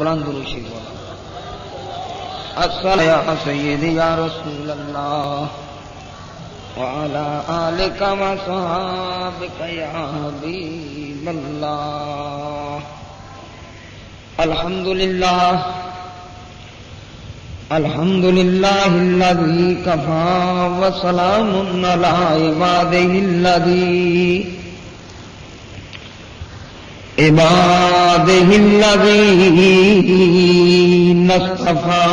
بلند روشی بولا الصلاة یا سیدی یا رسول اللہ وعلى آلك وصحابك يا حبيب الله الحمد لله الذي كفى وسلام على عباده الذين اصطفى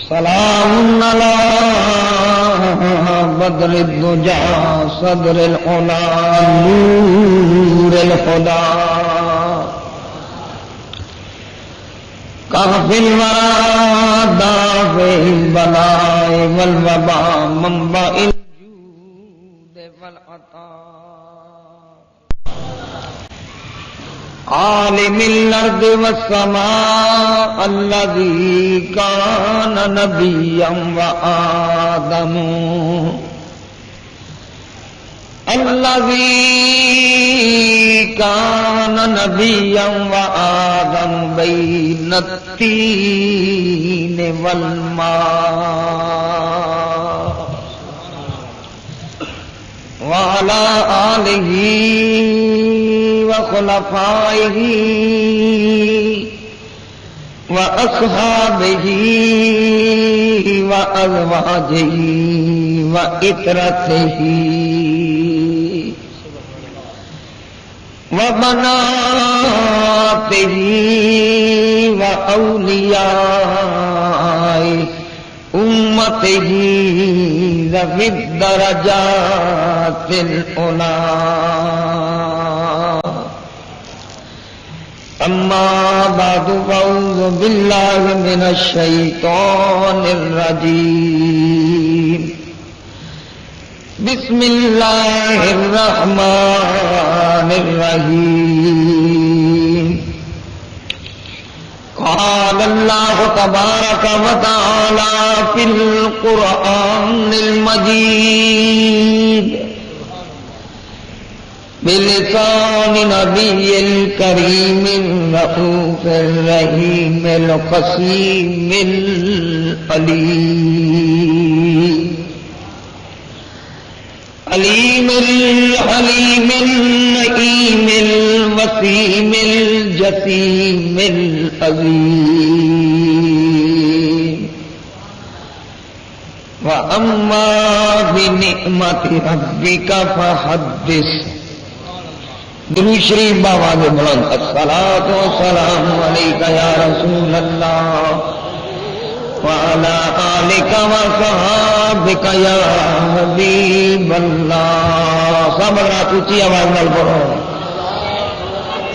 سلام على بدر الدجى صدر العلا نور الهدى كهف الورى دافع البلاء والوباء منبع الجود والعطاء عالم الارض والسماء الذي كان نبيا وآدم بين التين والماء وعلى آله وخلفائه وأصحابه وأزواجه وإترته وبناته وأولياء أمته ذوي الدرجات العلى أما بعد فأعوذ بالله من الشيطان الرجيم بسم الله الرحمن الرحيم قال الله تبارك وتعالى في القرآن المجيد بلسان نبي الكريم الرؤوف الرحيم القسيم العليم عليم الحليم النعيم الوسيم الجسيم العظيم وأما بنعمة ربك فحدث درود شریف بابا نے بلند الصلاۃ والسلام علیک یا رسول اللہ وعلى آلك وصحابك يا حبيب الله صبر اونچی آواز نال پڑھو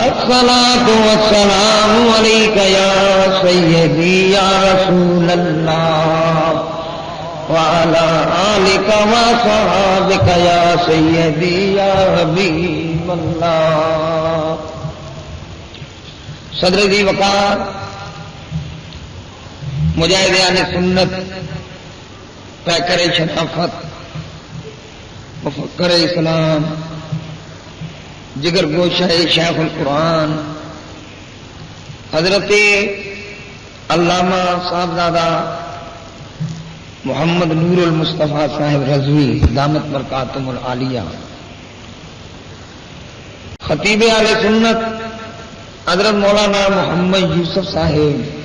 الصلاۃ والسلام علیک یا سیدی یا رسول اللہ وعلى آلك وصحابك يا سيدي يا حبيب الله صدر دی وقار مجاہدین سنت پیکر شرافت مفکر اسلام جگر گوشہ شیخ القرآن حضرت علامہ صاحبزادہ محمد نور المصطفیٰ صاحب رضوی دامت برکاتہم العالیہ خطیب اہل سنت حضرت مولانا محمد یوسف صاحب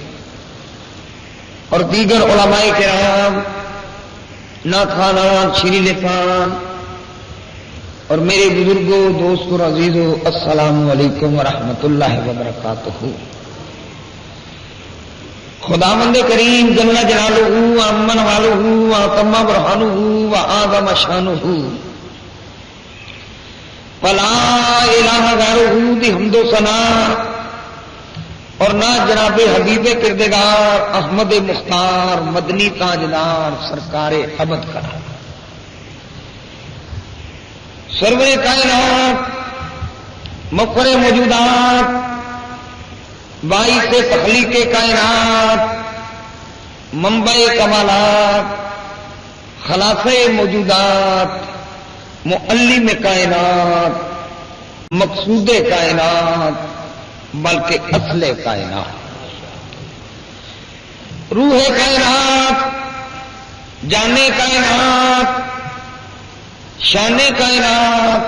اور دیگر علماء کرام نعتخوانان شیریں لسان اور میرے بزرگوں دوستوں عزیزوں السلام علیکم ورحمۃ اللہ وبرکاتہ خداوند کریم جل جلالہ امن والہ وتم برہانہ واعظم شانہ ولا الہ غیرہ دی حمد و ثنا اور نہ جناب حبیب کردگار احمد مختار مدنی تاجدار سرکار ابد کرا سرور کائنات مفخر موجودات باعث تخلیق کائنات منبع کمالات خلاصہ موجودات معلم کائنات مقصود کائنات بلکہ اصل کائنات، روح کائنات، جان کائنات، شان کائنات،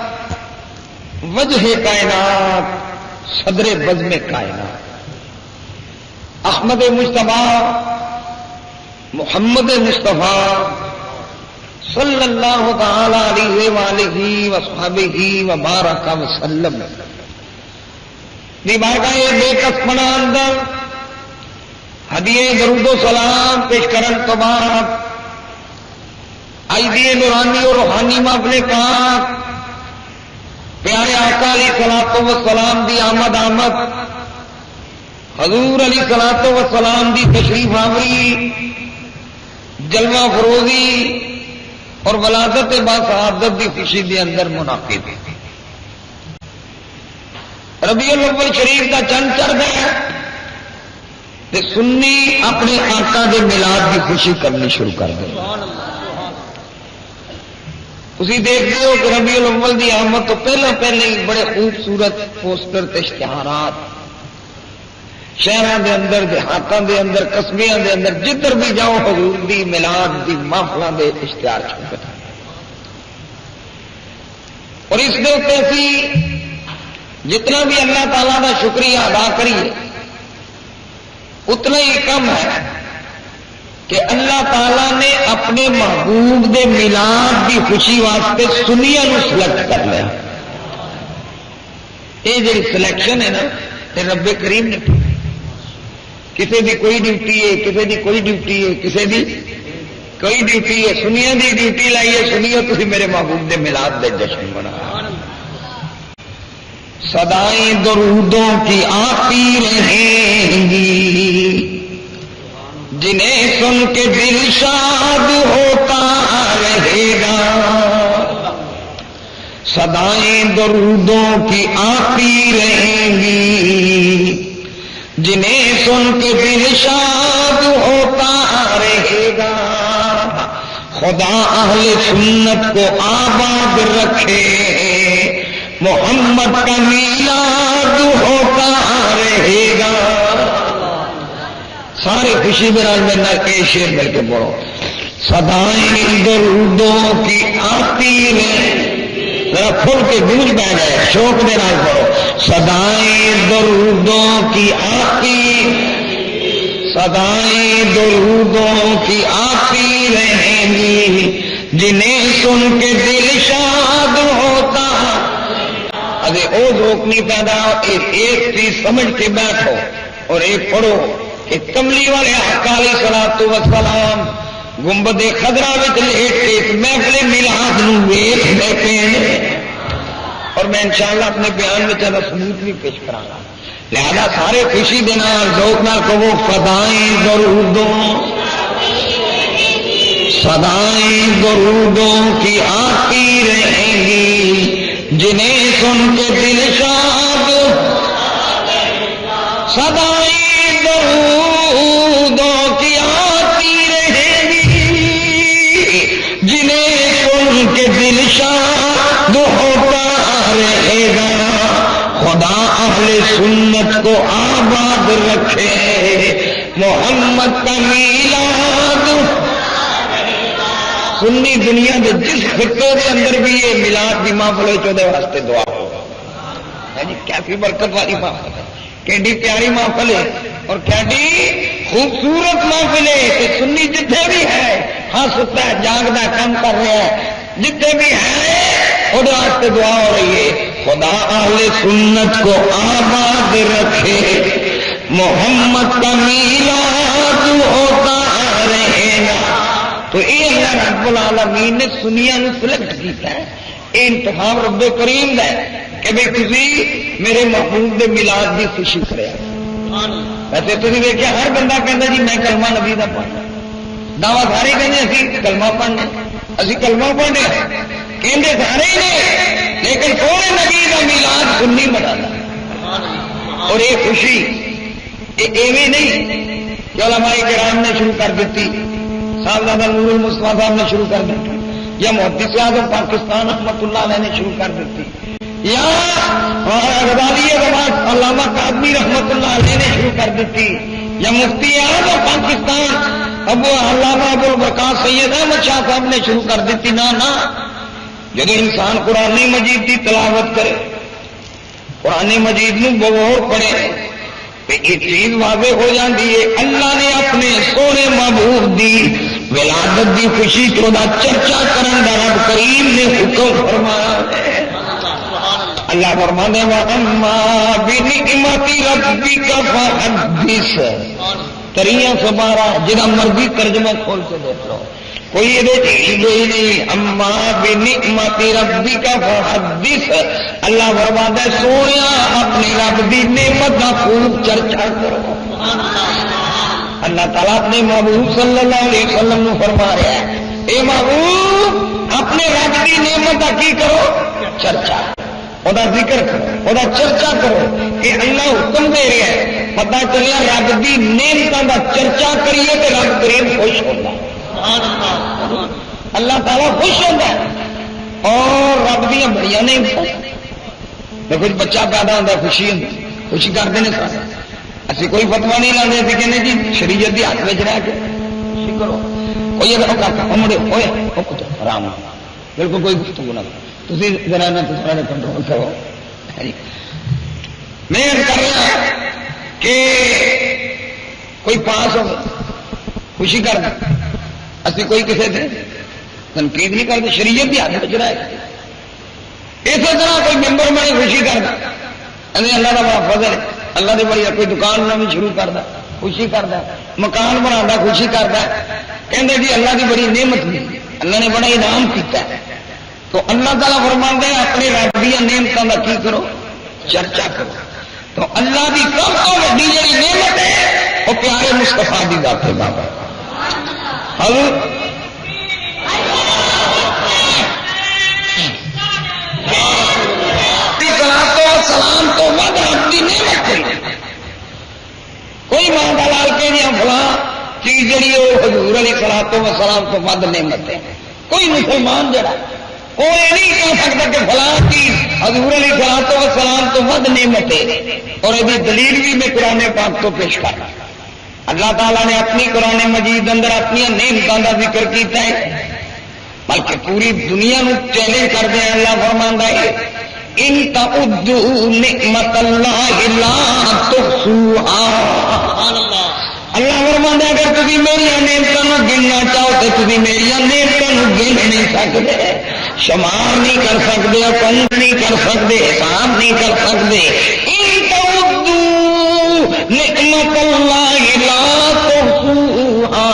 وجہ کائنات، صدر بزم کائنات، احمد مصطفیٰ محمد مصطفیٰ صلی اللہ تعالی علیہ وآلہ وصحبہ وبارک وسلم دی بارگاہ بے کس پناہ اندر ہدیے درود و سلام پیش کرن تو بعد آئیدیے نورانی اور روحانی محفل پاک پیارے آقا علیہ الصلوۃ والسلام دی آمد حضور علیہ الصلوۃ والسلام دی تشریف آوری جلوہ فروزی اور ولادت باسعادت دی خوشی دے اندر منعقد ہے۔ ربیع الاول شریف کا چند چڑھ گیا تے سنی اپنے آقا دے میلاد کی خوشی کرنی شروع کر دے۔ تسی دیکھتے ہو کہ ربیع الاول دی آمد تو پہلے ہی بڑے خوبصورت پوسٹر تے اشتہارات شہراں دے اندر، دیہاتاں دے اندر، قصبیاں دے اندر جدھر بھی جاؤ حضور دی میلاد دی محفلاں دے اشتہار چھپے اور اس دے اوپر اسی جتنا بھی اللہ تعالیٰ کا شکریہ ادا کریے اتنا ہی کم ہے کہ اللہ تعالیٰ نے اپنے محبوب دے میلاد کی خوشی واسطے سنیاں نو سلیکٹ کر لیا۔ یہ جی سلیکشن ہے نا یہ رب کریم نے کسی دی کوئی ڈیوٹی ہے، کسی دی کوئی ڈیوٹی ہے، کسی دی کوئی ڈیوٹی ہے، سنیا دی ڈیوٹی لائیے، سنیو تھی میرے محبوب دے میلاد دے جشن منا۔ صدائیں درودوں کی آتی رہیں گی جنہیں سن کے دل شاد ہوتا رہے گا، صدائیں درودوں کی آتی رہیں گی جنہیں سن کے دل شاد ہوتا رہے گا، خدا اہل سنت کو آباد رکھے محمد کا میلاد ہوتا رہے گا۔ سارے خوشی برال میں نہ ایک شعر مل کے پڑھو، صدائیں درودوں کی آتی رہیں، ذرا کھل کے گونج بہ گئے شوق دے نال پڑھو، صدائیں درودوں کی آتی، صدائیں درودوں کی آتی رہیں گی جنہیں سن کے دل شاد ہوتا۔ ابھی او ذوق نہیں پیدا، ایک چیز سمجھ کے بیٹھو اور ایک پڑھو کہ کملی والے آقا علیہ الصلوۃ والسلام گنبد خضرا وچ لیٹ کے محفل میلاد نو ویکھ بیٹھے ہیں اور میں انشاءاللہ اپنے بیان میں زیادہ ثبوت بھی پیش کراں گا، لہذا سارے خوشی دے نال ذوق نال کہو صدائیں درودوں، صدائیں درودوں کی آتی رہیں گی جنہیں سن کے دل شاد، صدائیں درودوں کی آتی رہیں گی جنہیں سن کے دل شاد ہوتا رہے گا، خدا اہل سنت کو آباد رکھے محمد کا میلاد۔ سنی دنیا کے جس خطے کے اندر بھی یہ میلاد کی محفل ہے چودہ واسطے دعا ہوگا جی، کیسی برکت والی محفل ہے، کیڈی پیاری محفل ہے اور کیڈی خوبصورت محفل ہے کہ سنی جتنے بھی ہے ہاں ستا ہے جاگتا کام کر رہا ہے جتنے بھی ہے وہ واسطے دعا ہو رہی ہے، خدا اہل سنت کو آباد رکھے محمد کا میلاد ہوتا رہے گا۔ تو یہ اللہ رب العالمین نے سنیا نو سلیکٹ کیتا ہے، یہ انتخاب رب کریم ہے کہ بھائی تھی میرے محبوب دے میلاد کی خوشی کرے۔ ویسے تھی دیکھا ہر بندہ کہتا جی میں کلمہ نبی کا پڑھنا، دعوی سارے کہتے اسی کلمہ پڑھنے، اسی کلمہ پڑھنے کہتے سارے ہی نے، لیکن سونے نبی کا میلاد سنی منانا اور یہ خوشی یہ ایویں نہیں کہ علماء کرام نے شروع کر دیتی، صاحبزادہ نور المصطفیٰ صاحب نے شروع کر دیتی، یا محدث اعظم پاکستان رحمۃ اللہ علیہ نے شروع کر دیتی، یا غزالی روایت علامہ قادری رحمت اللہ علیہ نے شروع کر دیتی، یا مفتی اعظم پاکستان ابو علامہ ابو البرکات سید احمد شاہ صاحب نے شروع کر دیتی۔ نہ جب انسان قرآن مجید کی تلاوت کرے، قرآن مجید نو بغور پڑھے، ایک چیز واضح ہو جاتی ہے، اللہ نے اپنے سونے محبوب دی ولادت دی خوشی تو دا چرچا کرن دا رب کریم نے حکم فرمایا ہے۔ اللہ فرمانے وَأَمَّا بِنِعْمَةِ رَبِّكَ فَحَدِّثْ 1312 جنہ مرضی ترجمہ کھول کے دیکھ لو، کوئی یہ نہیں۔ اما بنعمت ربک فحدث، اللہ فرماتا ہے سویا اپنے رب دی نعمت کا خوب چرچا کرو۔ اللہ تعالیٰ اپنے محبوب صلی اللہ علیہ وسلم نے فرما رہا ہے، اے محبوب اپنے رب دی نعمت کا کی کرو؟ چرچا، وہ ذکر کرو، وہ چرچا کرو کہ اللہ حکم دے رہا ہے، پتا چلیا رب دی نعمتوں کا چرچا کریے تو رب کریم خوش ہوتا ہے، اللہ تعالیٰ خوش ہوتا ہے۔ اور رب دیا بڑی نعمتیں، دیکھو بچہ پیدا ہوتا ہے خوشی ہوتی، خوشی کرتے ہیں سارے، اسی کوئی فتوا نہیں لاتے، اسی کہنے جی شریعت کی ہاتھ میں رہ کے خوشی کرو۔ کوئی اگر مڑے ہوئے آرام بالکل کوئی گفتگو نہ کرو، تھی ذرا نہ کنٹرول کرو۔ میں کر رہا کہ کوئی پاس ہو خوشی کر دیں، اسی کوئی کسی سے تنقید نہیں کرتے، شریعت کی ہاتھ میں رہے۔ اسی طرح کوئی ممبر بنے خوشی کرتا، اللہ کا بڑا فضل ہے، اللہ کی بڑی کوئی دکان نہ بھی شروع کرتا خوشی کرتا، مکان بنا خوشی کرتا، کہتے جی اللہ کی بڑی نعمت ملی، اللہ نے بڑا انعام کیتا ہے۔ تو اللہ تعالیٰ فرماتا ہے اپنے رب دیا نعمتوں کا کی کرو؟ چرچا کرو۔ تو اللہ کی سب تو بڑی جی نعمت ہے وہ پیارے مصطفیٰ کی ذات ہے بابا۔ سلام تو ود رب کی نعمت کوئی ماں کا لال کے دیا فلاں چیز جڑی وہ حضور علیہ الصلوۃ والسلام تو ود نعمت ہے۔ کوئی مسلمان جڑا وہ یہ نہیں کہہ سکتا کہ فلاں چیز حضور علیہ الصلوۃ والسلام تو ود نعمت ہے، اور یہ دلیل بھی میں قرآن پاک تو پیش کر رہا۔ اللہ تعالیٰ نے اپنی قرآن مجید اندر اپنی نعمتوں کا ذکر کیتا ہے، بلکہ پوری دنیا کو چیلنج کر دیا۔ اللہ فرماندا ہے ان تعدوا نعمت اللہ لا تحصوها، اللہ فرماندا ہے اگر تسی میری نعمتوں گننا چاہو تو تسی میری نعمتوں گن نہیں سکتے، شمار نہیں کر سکتے، کاؤنٹ نہیں کر سکتے، حساب نہیں کر سکتے۔ ان تعدوا نعمت اللہ لا تحصوها،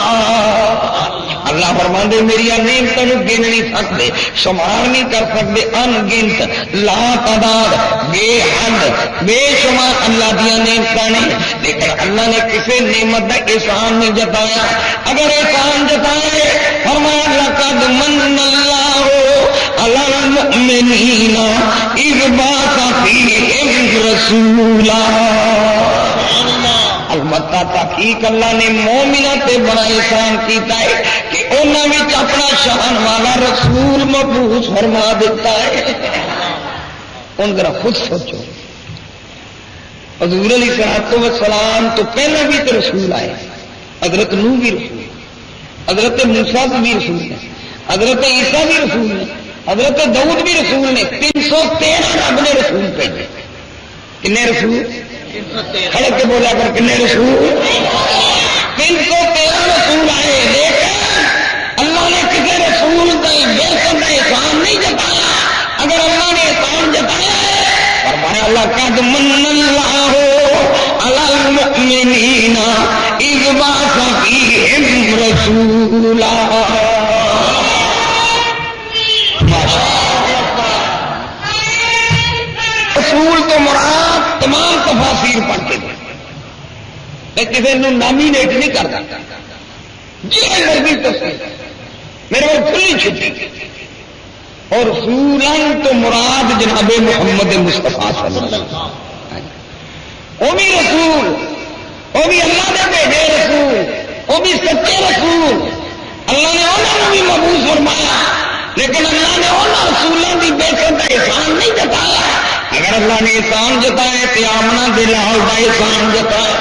اللہ فرماندے میری نعمتوں گن نہیں سکتے، شمار نہیں کر سکتے، ان گنت لا تعداد بے حد بے شمار اللہ دیا نعمتیں نے، لیکن اللہ نے کسی نعمت کا احسان نہیں جتایا۔ اگر احسان جتایا فرمایا لقد من اللہ علی المؤمنین اذ بعث فیہم رسولا، البتہ تحقیق اللہ نے مومنوں تے بڑا احسان کیتا ہے کہ انہاں وچ اپنا شان والا رسول مبعوث فرما دیتا ہے۔ ان ذرا خود سوچو، حضور علیہ الصلوۃ والسلام تو پہلے بھی تو رسول آئے، حضرت نوح بھی رسول، حضرت موسیٰ بھی رسول ہے، حضرت عیسیٰ بھی رسول ہے، حضرت داؤد بھی رسول نے، 313 رب نے رسول بھیجے۔ کنے رسول؟ کھڑے کے بولا کر کنے رسول؟ 313 رسول آئے، لیکن اللہ نے کسی رسول کا بہتر کا احسان نہیں جتایا۔ اگر اللہ نے احسان جتایا ہے فرمایا لقد من اللہ علی المؤمنین اذ بعث فیہم رسولا۔ رسول تو مراد تمام تفاسیر پڑھتے تھے، میں کسی نے نامینیٹ نہیں کرتا، جی مرضی تصویر میرے کو کھلی چھٹی۔ اور رسولان تو مراد جناب محمد مصطفیٰ صلی اللہ علیہ وسلم، وہ بھی رسول، وہ بھی اللہ نے بھیجے رسول، وہ بھی سچے رسول، اللہ نے انہوں نے بھی مبعوث فرمایا، لیکن اللہ نے انہوں رسولوں کی بےسط کا احسان نہیں جتایا. اگر اللہ نے احسان جتایا تو آمنا دلال کا احسان جتایا.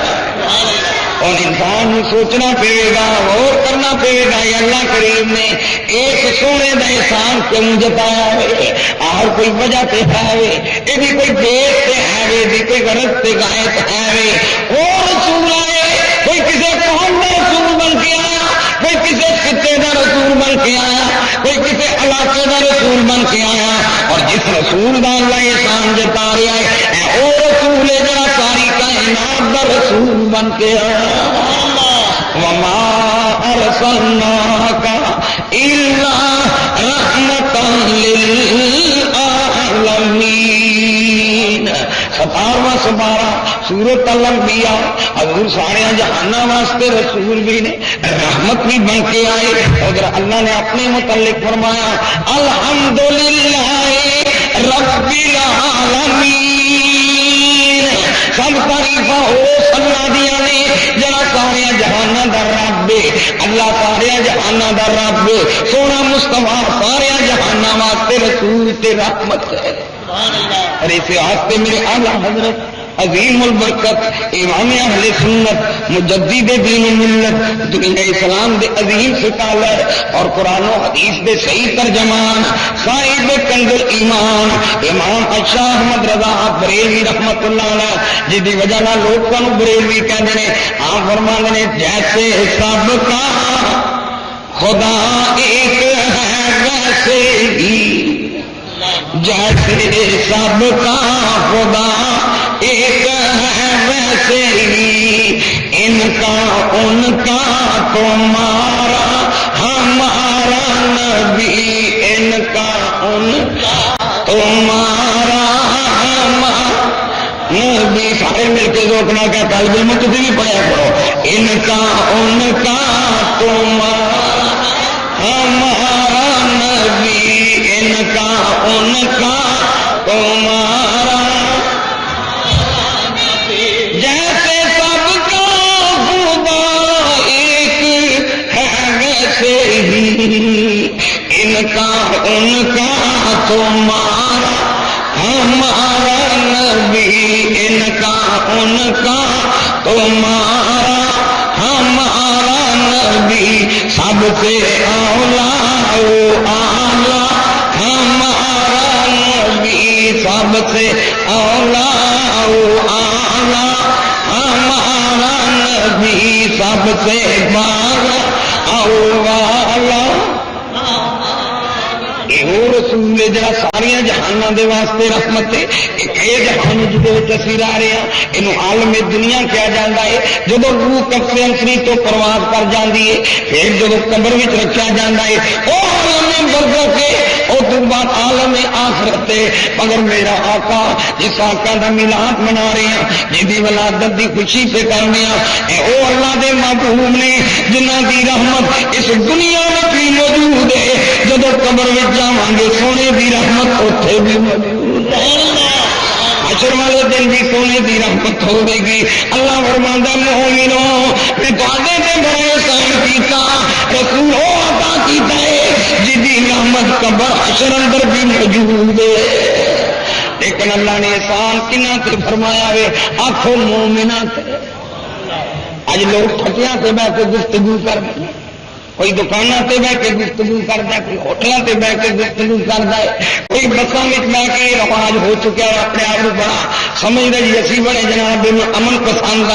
اور انسان نے سوچنا پڑے گا اور کرنا پڑے گا یہ اللہ کریم نے اس سونے کا احسان کیوں جتایا ہے. اور کوئی وجہ پہ ہے یہ بھی کوئی دیش سے ہے بھی کوئی غرض سے غائب ہے. وہ رسول آئے کوئی کسی قوم کا رسول بن کے آیا, کوئی کسی خطے کا رسول بن کے آیا, کوئی کسی علاقے کا رسول بن کے آیا. اور جس رسول کا اللہ احسان جتا رہا ہے وہ رسول ہے جڑا ساری کائنات کا رسول بن کے آیا. وما ارسلناک الا رحمۃ للعالمین. 17واں سپارہ سورۃ الانبیاء. حضور سارے جہانوں واسطے رسول بھی نے, رحمت بھی بن کے آئے. اگر اللہ نے اپنے متعلق فرمایا الحمدللہ رب العالمین. سب تعریفاں اس اللہ دیا نے جڑا سارے جہانوں دا رب ہے. اللہ سارے جہانوں دا رب ہے. سونا مصطفیٰ سارے جہانوں واسطے رسول تے رحمت ہے. اور اسے واسطے میرے اعلیٰ حضرت عظیم البرکت امام اہل سنت مجدد دین ملت دنیا اسلام دے عظیم سکالر اور قرآن و حدیث دے صحیح ترجمان صاحب کنز ایمان امام شاہ احمد رضا بریلوی رحمت اللہ علیہ جی دی وجہ نہ لوگ کو بریلوی کہتے ہیں. آپ فرماتے ہیں جیسے سب کا خدا ایک ہے ویسے ہی, جیسے سب کا خدا ایک ہے ویسے ہی, ان کا ان کا تمہارا ہمارا نبی, ان کا ان کا تمہارا ہمارا نبی. سارے مل کے روکنا کیا طالب علم تجھے بھی پڑھا کرو. ان کا ان کا تمہارا ہمارا نبی, ان کا ان کا تمہارا. جیسے سب کا خدا ایک ہے ویسے ہی, ان کا ان کا تمہارا ہمارا نبی, ان کا ان کا تمہارا ہمارا نبی. سب سے اولا اعلیٰ ہمارا نبی, سب سے اولا اعلیٰ ہمارا نبی, سب سے بالا اولا. یہ رسول جڑا ساریا جہانوں دے واسطے رحمت ہے. ایک یہ جہان جہد اسی رہ رہے ہیں یہ عالم دنیا کیا جاتا ہے. جب روح کفے انسری تو پرواز کر جاتی ہے پھر جب قبر میں رکھا جاتا ہے وہ عالم برزخ ہے. اور تو بعد عالم آخرت ہے. مگر میرا آقا جس آقا کا میلاد منا رہے ہیں جی ولادت کی خوشی پہ کرنے وہ اللہ دے محبوب نے جنہ کی رحمت اس دنیا میں بھی موجود ہے. جب قبر میں جاواں گے سونے کی رحمت اتنے بھی موجود ہے. حشر والے دن بھی سونے کی رحمت ہوے گی. اللہ فرماندا مومنو میں تواڈے تے بڑا احسان کیتا, رسول او عطا کیتا ہے جدی رحمت قبر حشر اندر بھی موجود ہے. لیکن اللہ نے احسان کنہ تے فرمایا ہے آکھو مومناں تے. اج لوگ ٹھٹیاں تے بیٹھ کے گفتگو کرتے ہیں, کوئی دکانوں سے بہ کے گفتگو کرتا ہے, کوئی ہوٹلوں سے بہ کے گفتگو کرتا ہے, کوئی بسوں میں بہ کے رواج ہو چکا ہے اپنے آپ کو بڑا سمجھ رہی اسی بڑے جناب امن پسند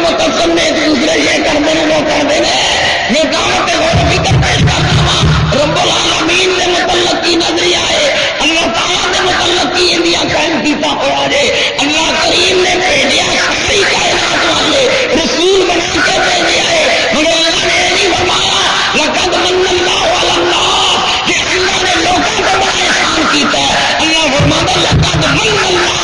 متصل نے ایک دوسرے یہ کرتے ہیں وہ کرتے ہیں. میں دعوت پیش کرتا ہوں رب العالمین نے متعلق کی نظریہ ہے اللہ تعالیٰ نے متعلق کی انڈیا قائم کیتا ہوا ہے. اللہ کریم نے بھیجا ساری کائنات والے رسول بنا کے بھیجا ہے. مگر اللہ نے نہیں فرمایا لقد من اللہ علی الناس کہ اللہ نے لوگوں کو بڑا احسان کیتا ہے. اللہ فرماتا لقد من اللہ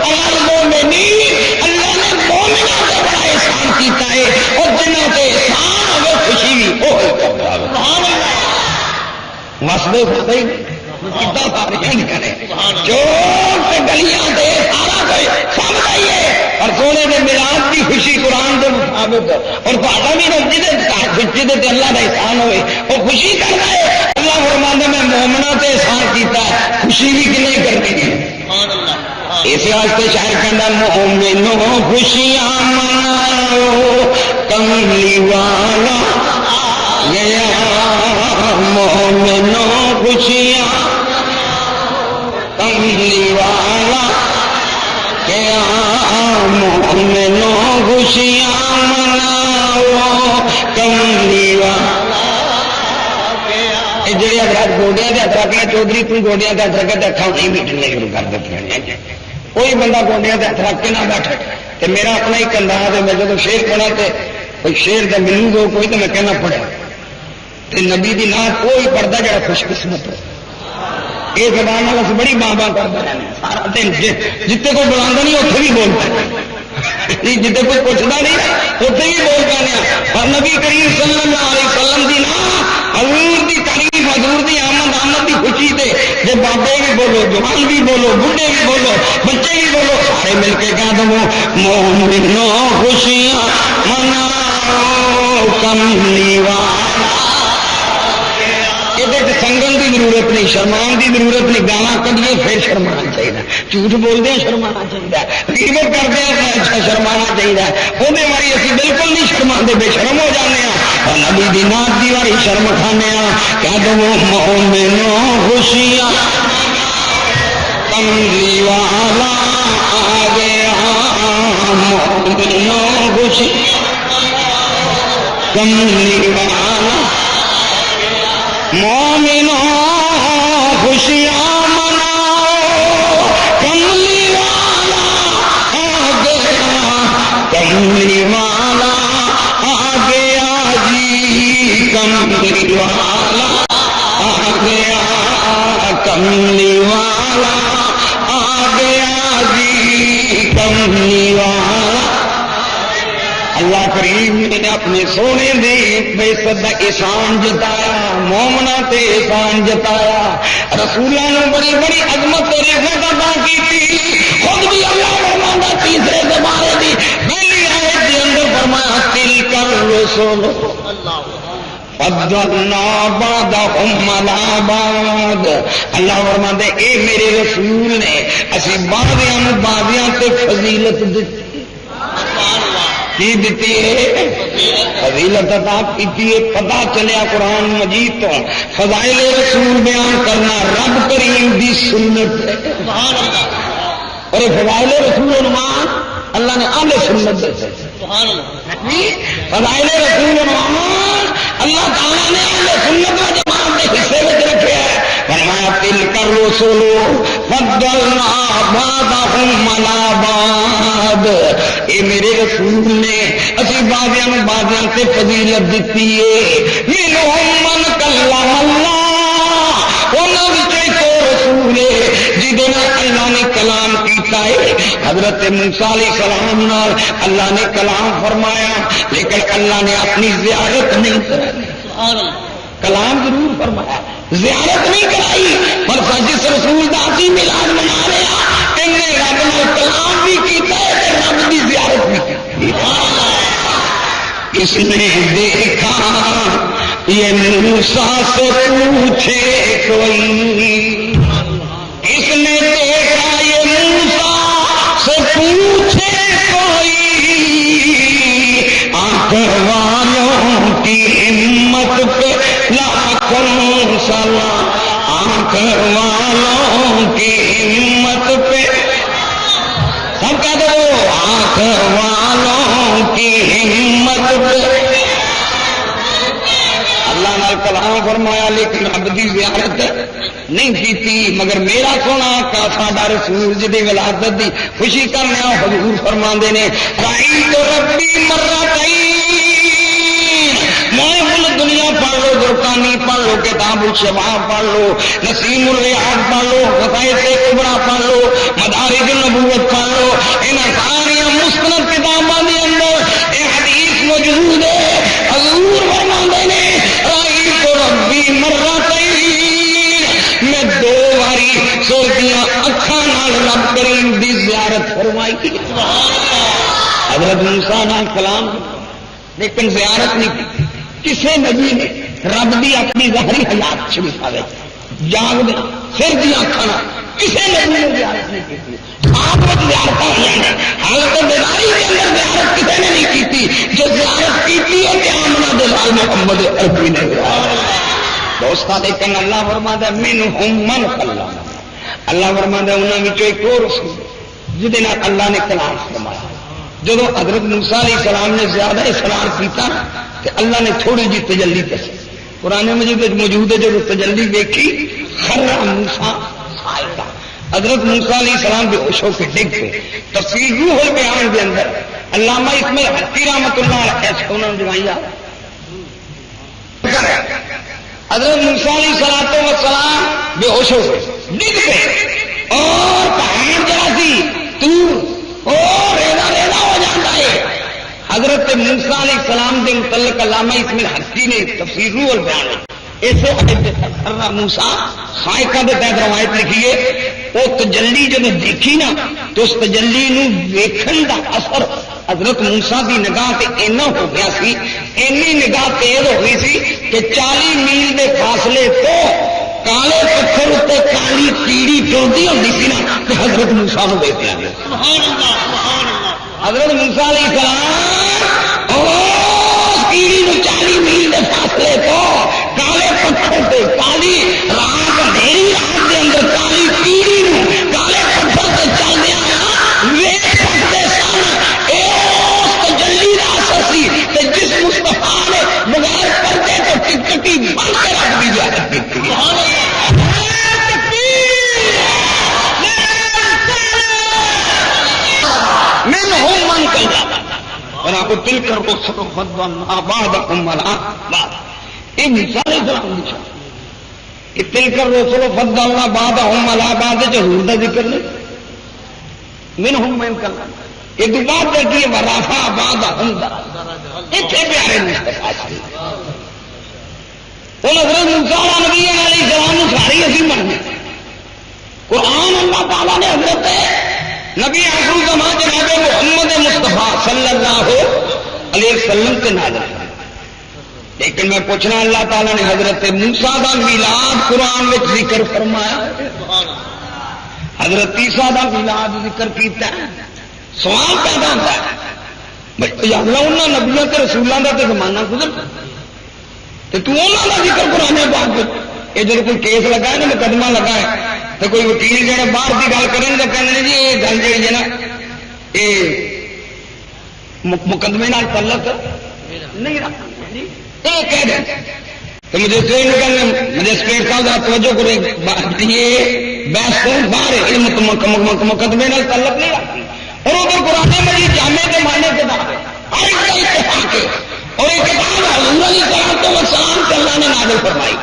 علی المؤمنین, اللہ نے مومنوں کو بڑا احسان کیتا ہے. اور جنہوں سے احسان ہوئے خوشی بھی وہ کرتا ہے. مسئلے ہوتے ہی کتنا سارے کرے چوٹ گلیاں دے سارا کوئی سب رہی ہے اور سونے کے ملاد کی خوشی قرآن کے مطابق اور تھوڑا بھی جہد اللہ کا احسان ہوئے وہ خوشی کرنا ہے. اللہ فرماتا میں مومنا تے احسان کیتا ہے خوشی بھی کنے کرنی ہے. اس واسطے شاعر کہنا مومنوں خوشیاں مناؤ کملی والا گیا مومنوں خوشیاں کملی والا گیا مومنوں خوشیاں مناؤ کملی والا. جی حضرات گوڈیا کے ہاتھ رکھنا چودھری تم گوڈیا کے ہاتھ رکھے تو اکھاں نہیں میٹنے شروع کر دیتی ہیں. کوئی بندہ گوڈیا کے ہاتھ رکھ کے نہ بیٹھے تو میرا اپنا ہی انداز ہے. میں جب شیر پڑھا تو کوئی شیر کا ملو گو کوئی تو میں کہنا پڑا تو نبی دی نات کوئی پڑھتا جا خوش قسمت ہو. یہ زبان والا بڑی ماں باں کرتا رہنا سارا دن جتنے کوئی بلا نہیں اتنے بھی بولتا جتنے کوئی پوچھتا نہیں اتنے بھی بول پانے. اور نبی کریم صلی اللہ علیہ وسلم دی نا حضور دی تعریف حضور دی آمد دی خوشی تے جب بابے بھی بولو جوان بھی بولو بڈھے بھی بولو بچے بھی بولو سارے مل کے کہہ دو مومنوں خوشیاں مناؤ کملی والا. یہ سنگن کی ضرورت نہیں شرمان کی ضرورت نہیں. گانا کڈیے پھر شرمانا چاہیے جھوٹ بولتے ہیں شرمانا چاہیے غیبت کرتے ہیں اچھا شرمانا چاہیے وہ باری اسی بالکل نہیں شرما بے شرم ہو جانے ہیں اور نبی دی نات دی واری شرم کھانے کہہ دو مومنوں خوشیاں کملی والا آ گیا مومنوں خوشی کملی والا مومنوں خوشیاں مناؤ کملی والا آ گیا کملی والا آ گیا جی کملی والا آ گیا کملی والا آ گیا جی کملی والا. اللہ کریم نے اپنے سونے دے بے صد احسان جتایا مومنا تے احسان جتایا رسولوں نے بڑی بڑی عظمت اور عزت عطا کی خود بھی اللہ فرماتا تیسرے زمانے دی پہلی آیت کے اندر فرمایا تلک الرسل فضلنا بعضهم على بعض. اللہ فرماتے اے میرے رسول نے اسی بعضیاں بعضیاں تے فضیلت دیتی دیتی ہے فضیلت عطا کی پتا چلیا قرآن مجید تو فضائل رسول بیان کرنا رب کریم دی سنت ہے. اور فضائل رسول عنوان اللہ نے اہل سنت دے فضائل رسول عنوان اللہ تعالیٰ نے اہل سنت و جماعت کے حصے میں رکھے ہے. فرمایا تلک الرسل فضلنا بعضهم على بعض. اے میرے رسول نے اسی بعضیاں بعضیاں سے فضیلت دیتی ہے. منہم من کلم اللہ انہاں وچ ایک رسول ہے جہدے نال اللہ نے کلام کیتا ہے. حضرت موسیٰ علیہ السلام نال اللہ نے کلام فرمایا لیکن اللہ نے اپنی زیارت نہیں کرائی. کلام ضرور فرمایا زیارت نہیں کرائی پر جس رسول دا اسی میلاد منا رہے ہیں انہیں رب نے کلام بھی کیتا ہے رب کی زیارت بھی کی. اس نے دیکھا یہ موسیٰ سے پوچھے کوئی اس نے دیکھا یہ موسیٰ سے پوچھے کوئی آنکھ والوں کی ہمت پہ لاکھوں سلام آنکھ والوں کی ہمت پہ سب کہہ دو آنکھ والوں کی ہمت پہ. اللہ نے کلام فرمایا لیکن رب دی زیارت نہیں کی مگر میرا سونا کا ساڈا رسول جدی ولادت دی خوشی کرنے حضور فرماندے نے رائی تو ربی مرتين موہل دنیا پڑھ لو درکانی پڑھ لو کتاب الشفا پڑھ لو نسیم الریاض پڑھ لو وسائل کبرا پڑھ لو مدارج النبوت پڑھ لو ان ساری مستند کتابوں کے اندر یہ حدیث موجود ہے. حضور فرماندے نے رائی تو ربی مرتين میں دو باری سوچیاں اکھاں نال رب کریم دی زیارت فرمائی. حضرت موسیٰ علیہ السلام لیکن زیارت نہیں کی کسی نبی نے رب دی اپنی ظاہری حیات شریف آئے جاگ دیا سر دیا کھانا کسی نبی نے زیارت نہیں کی آپ زیارت ہوئی حالت بیداری کے اندر زیارت کسی نے نہیں کی جو زیارت کی ہے کہ آمنہ دلال محمد عربی نے دوستا لیکن اللہ فرماتا ہے منہم من کلم اللہ فرماتا ہے انہوں میں ایک اور رسول جہدے نال اللہ نے کلام فرمایا جب حضرت موسیٰ علیہ السلام نے زیادہ اصرار کیتا کہ اللہ نے تھوڑی جی تجلی دسی قرآن مجید موجود ہے جب تجلی دیکھی خر موسیٰ صاعقہ حضرت موسیٰ علیہ السلام بے ہوش ہو کے ڈگ پے تفسیر روح البیان کے اندر علامہ اسماعیل حقی رحمۃ اللہ علیہ انہوں نے جگائی حضرت موسیٰ علیہ السلام بے ہوش ہو گئے ڈگ پے اور پہاڑ جڑا سی اور ریلا ریلا ہو جاتا ہے حضرت موسیٰ علیہ السلام کے متعلق علامہ اسماعیل حقی نے تفسیر روح البیان ایسے خر موسیٰ صاعقہ کے تحت روایت لکھی ہے وہ تجلی جب دیکھی نا تو اس تجلی نو ویکھن دا اثر حضرت موسیٰ دی نگاہ تے اینا ہو گیا سی اینی نگاہ تیز ہو گئی سی کہ 40 میل دے فاصلے تو کالے پتھر اتنے کالی کیڑی ٹرتی ہوتی سی نا کہ حضرت موسیٰ کو دیکھ لیا حضرت موسیٰ علیہ السلام اس کیڑی نو 40 میل دے فاصلے تو کالے پتھر تے کالی رات اندھیری رات کے اندر کالی کیڑی نو کالے پتھر سے چل دیا ویکھ سکتے سن اس تجلی دا اثر سی کہ جس مصطفیٰ نے بغیر پردے تو ٹکٹی بن کے رکھ دی زیادت کی منہم من کلم اور آپ دل کر کو سلو فضلنا بعضکم علی بعض یہ موسیٰ علیہ السلام دی شان یہ دل کر کو سلو فضلنا بعضکم علی بعض حضور دا ذکر نہیں منہم من کلم یہ تو بات دیکھیے ورفع بعضکم درجات اتنے پیارے مصطفیٰ سے وہ حضرت موسیٰ نبی علیہ السلام ساری اسی مرنے قرآن اللہ تعالیٰ نے حضرت نبی آخر زمان جناب محمد مصطفیٰ صلی اللہ علیہ وسلم کے نازل لیکن میں پوچھنا اللہ تعالیٰ نے حضرت موسیٰ دا میلاد قرآن میں ذکر فرمایا حضرت عیسیٰ دا میلاد ذکر کیتا ہے سوال پیدا ہوتا ہے یا اللہ انہوں نبیوں کے رسولوں کا تو زمانہ گزر تو انہوں کا ذکر قرآن پاک یہ جب کوئی کیس لگا ہے نا مقدمہ لگا ہے تو کوئی وکیل جہاں باہر کی گل کریں تو کہنے جی یہ گل جی ہے نا یہ مقدمے تعلق نہیں رکھتی یہ کہہ دیں تو مجھے صاحب توجہ کرے یہ بحث باہر مقدمے تعلق نہیں رکھتی اور ادھر قرآن مجید جامع کے معنی کے بعد ہر ایک کا اتفاق ہے اور ایک کتاب حضور علیہ السلام کے اللہ نے نازل فرمائی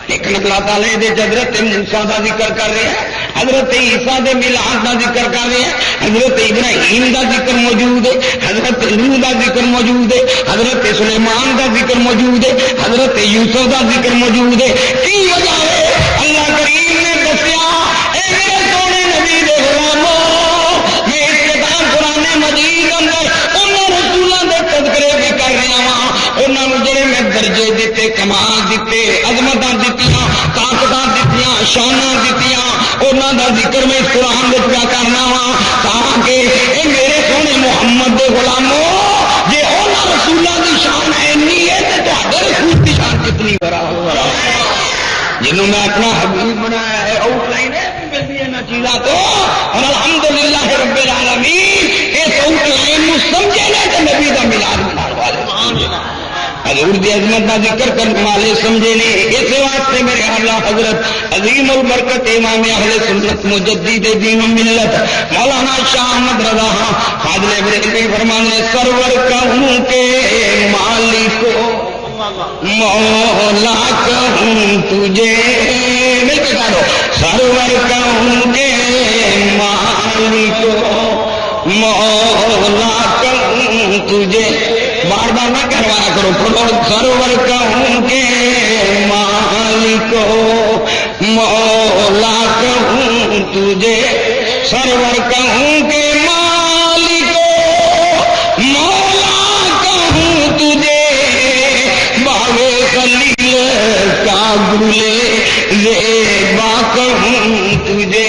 لیکن اللہ تعالیٰ حضرت موسیٰ کا ذکر کر رہے ہیں حضرت عیسیٰ کے میلاد کا ذکر کر رہے ہیں حضرت ابراہیم کا ذکر موجود ہے حضرت نوح کا ذکر موجود ہے حضرت سلیمان کا ذکر موجود ہے حضرت یوسف کا ذکر موجود ہے کی وجہ ہے اللہ کریم نے دسیا اے میرے سونے نبی دے غلاموں میں اس کتاب قرآن مجید اندر انہوں رسولوں کے تذکرے بھی کر رہا ہوں انہوں جڑے میں درجے دیتے کمال دیتے عظمت دیتیاں طاقت دیتیاں شانہ دیتیاں انہوں کا ذکر میں اس قرآن میں پیا کرنا وا تاکہ اے میرے سونے محمد دے غلاموں جی انہوں رسولوں کی شان اینی ہے تو رسول کی شان کتنی بڑا ہوگا جنہوں میں اپنا حبیب بنایا ہے آؤٹ لائن چیزاں تو اور الحمدللہ رب العالمین اس آؤٹ لائن کو سمجھے نا کہ نبی کا میلاد منانے والے حضور دی عظمت کا ذکر کرنے والے سمجھے نے اس واسطے میرے اعلیٰ حضرت عظیم البرکت امام اہل سنت مجدد دین و ملت مولانا شاہ احمد رضا فاضل بریلوی فرمانے سرور کہوں کے مالک مولا کہوں تجھے مل کے کہو سرور کہوں کے مالک مولا کہوں تجھے بار بار نہ کروایا کرو پڑھو سرور کہوں کے مالک مولا کہوں تجھے سرور کہوں کے مالک گلے زیبا کہوں تجھے.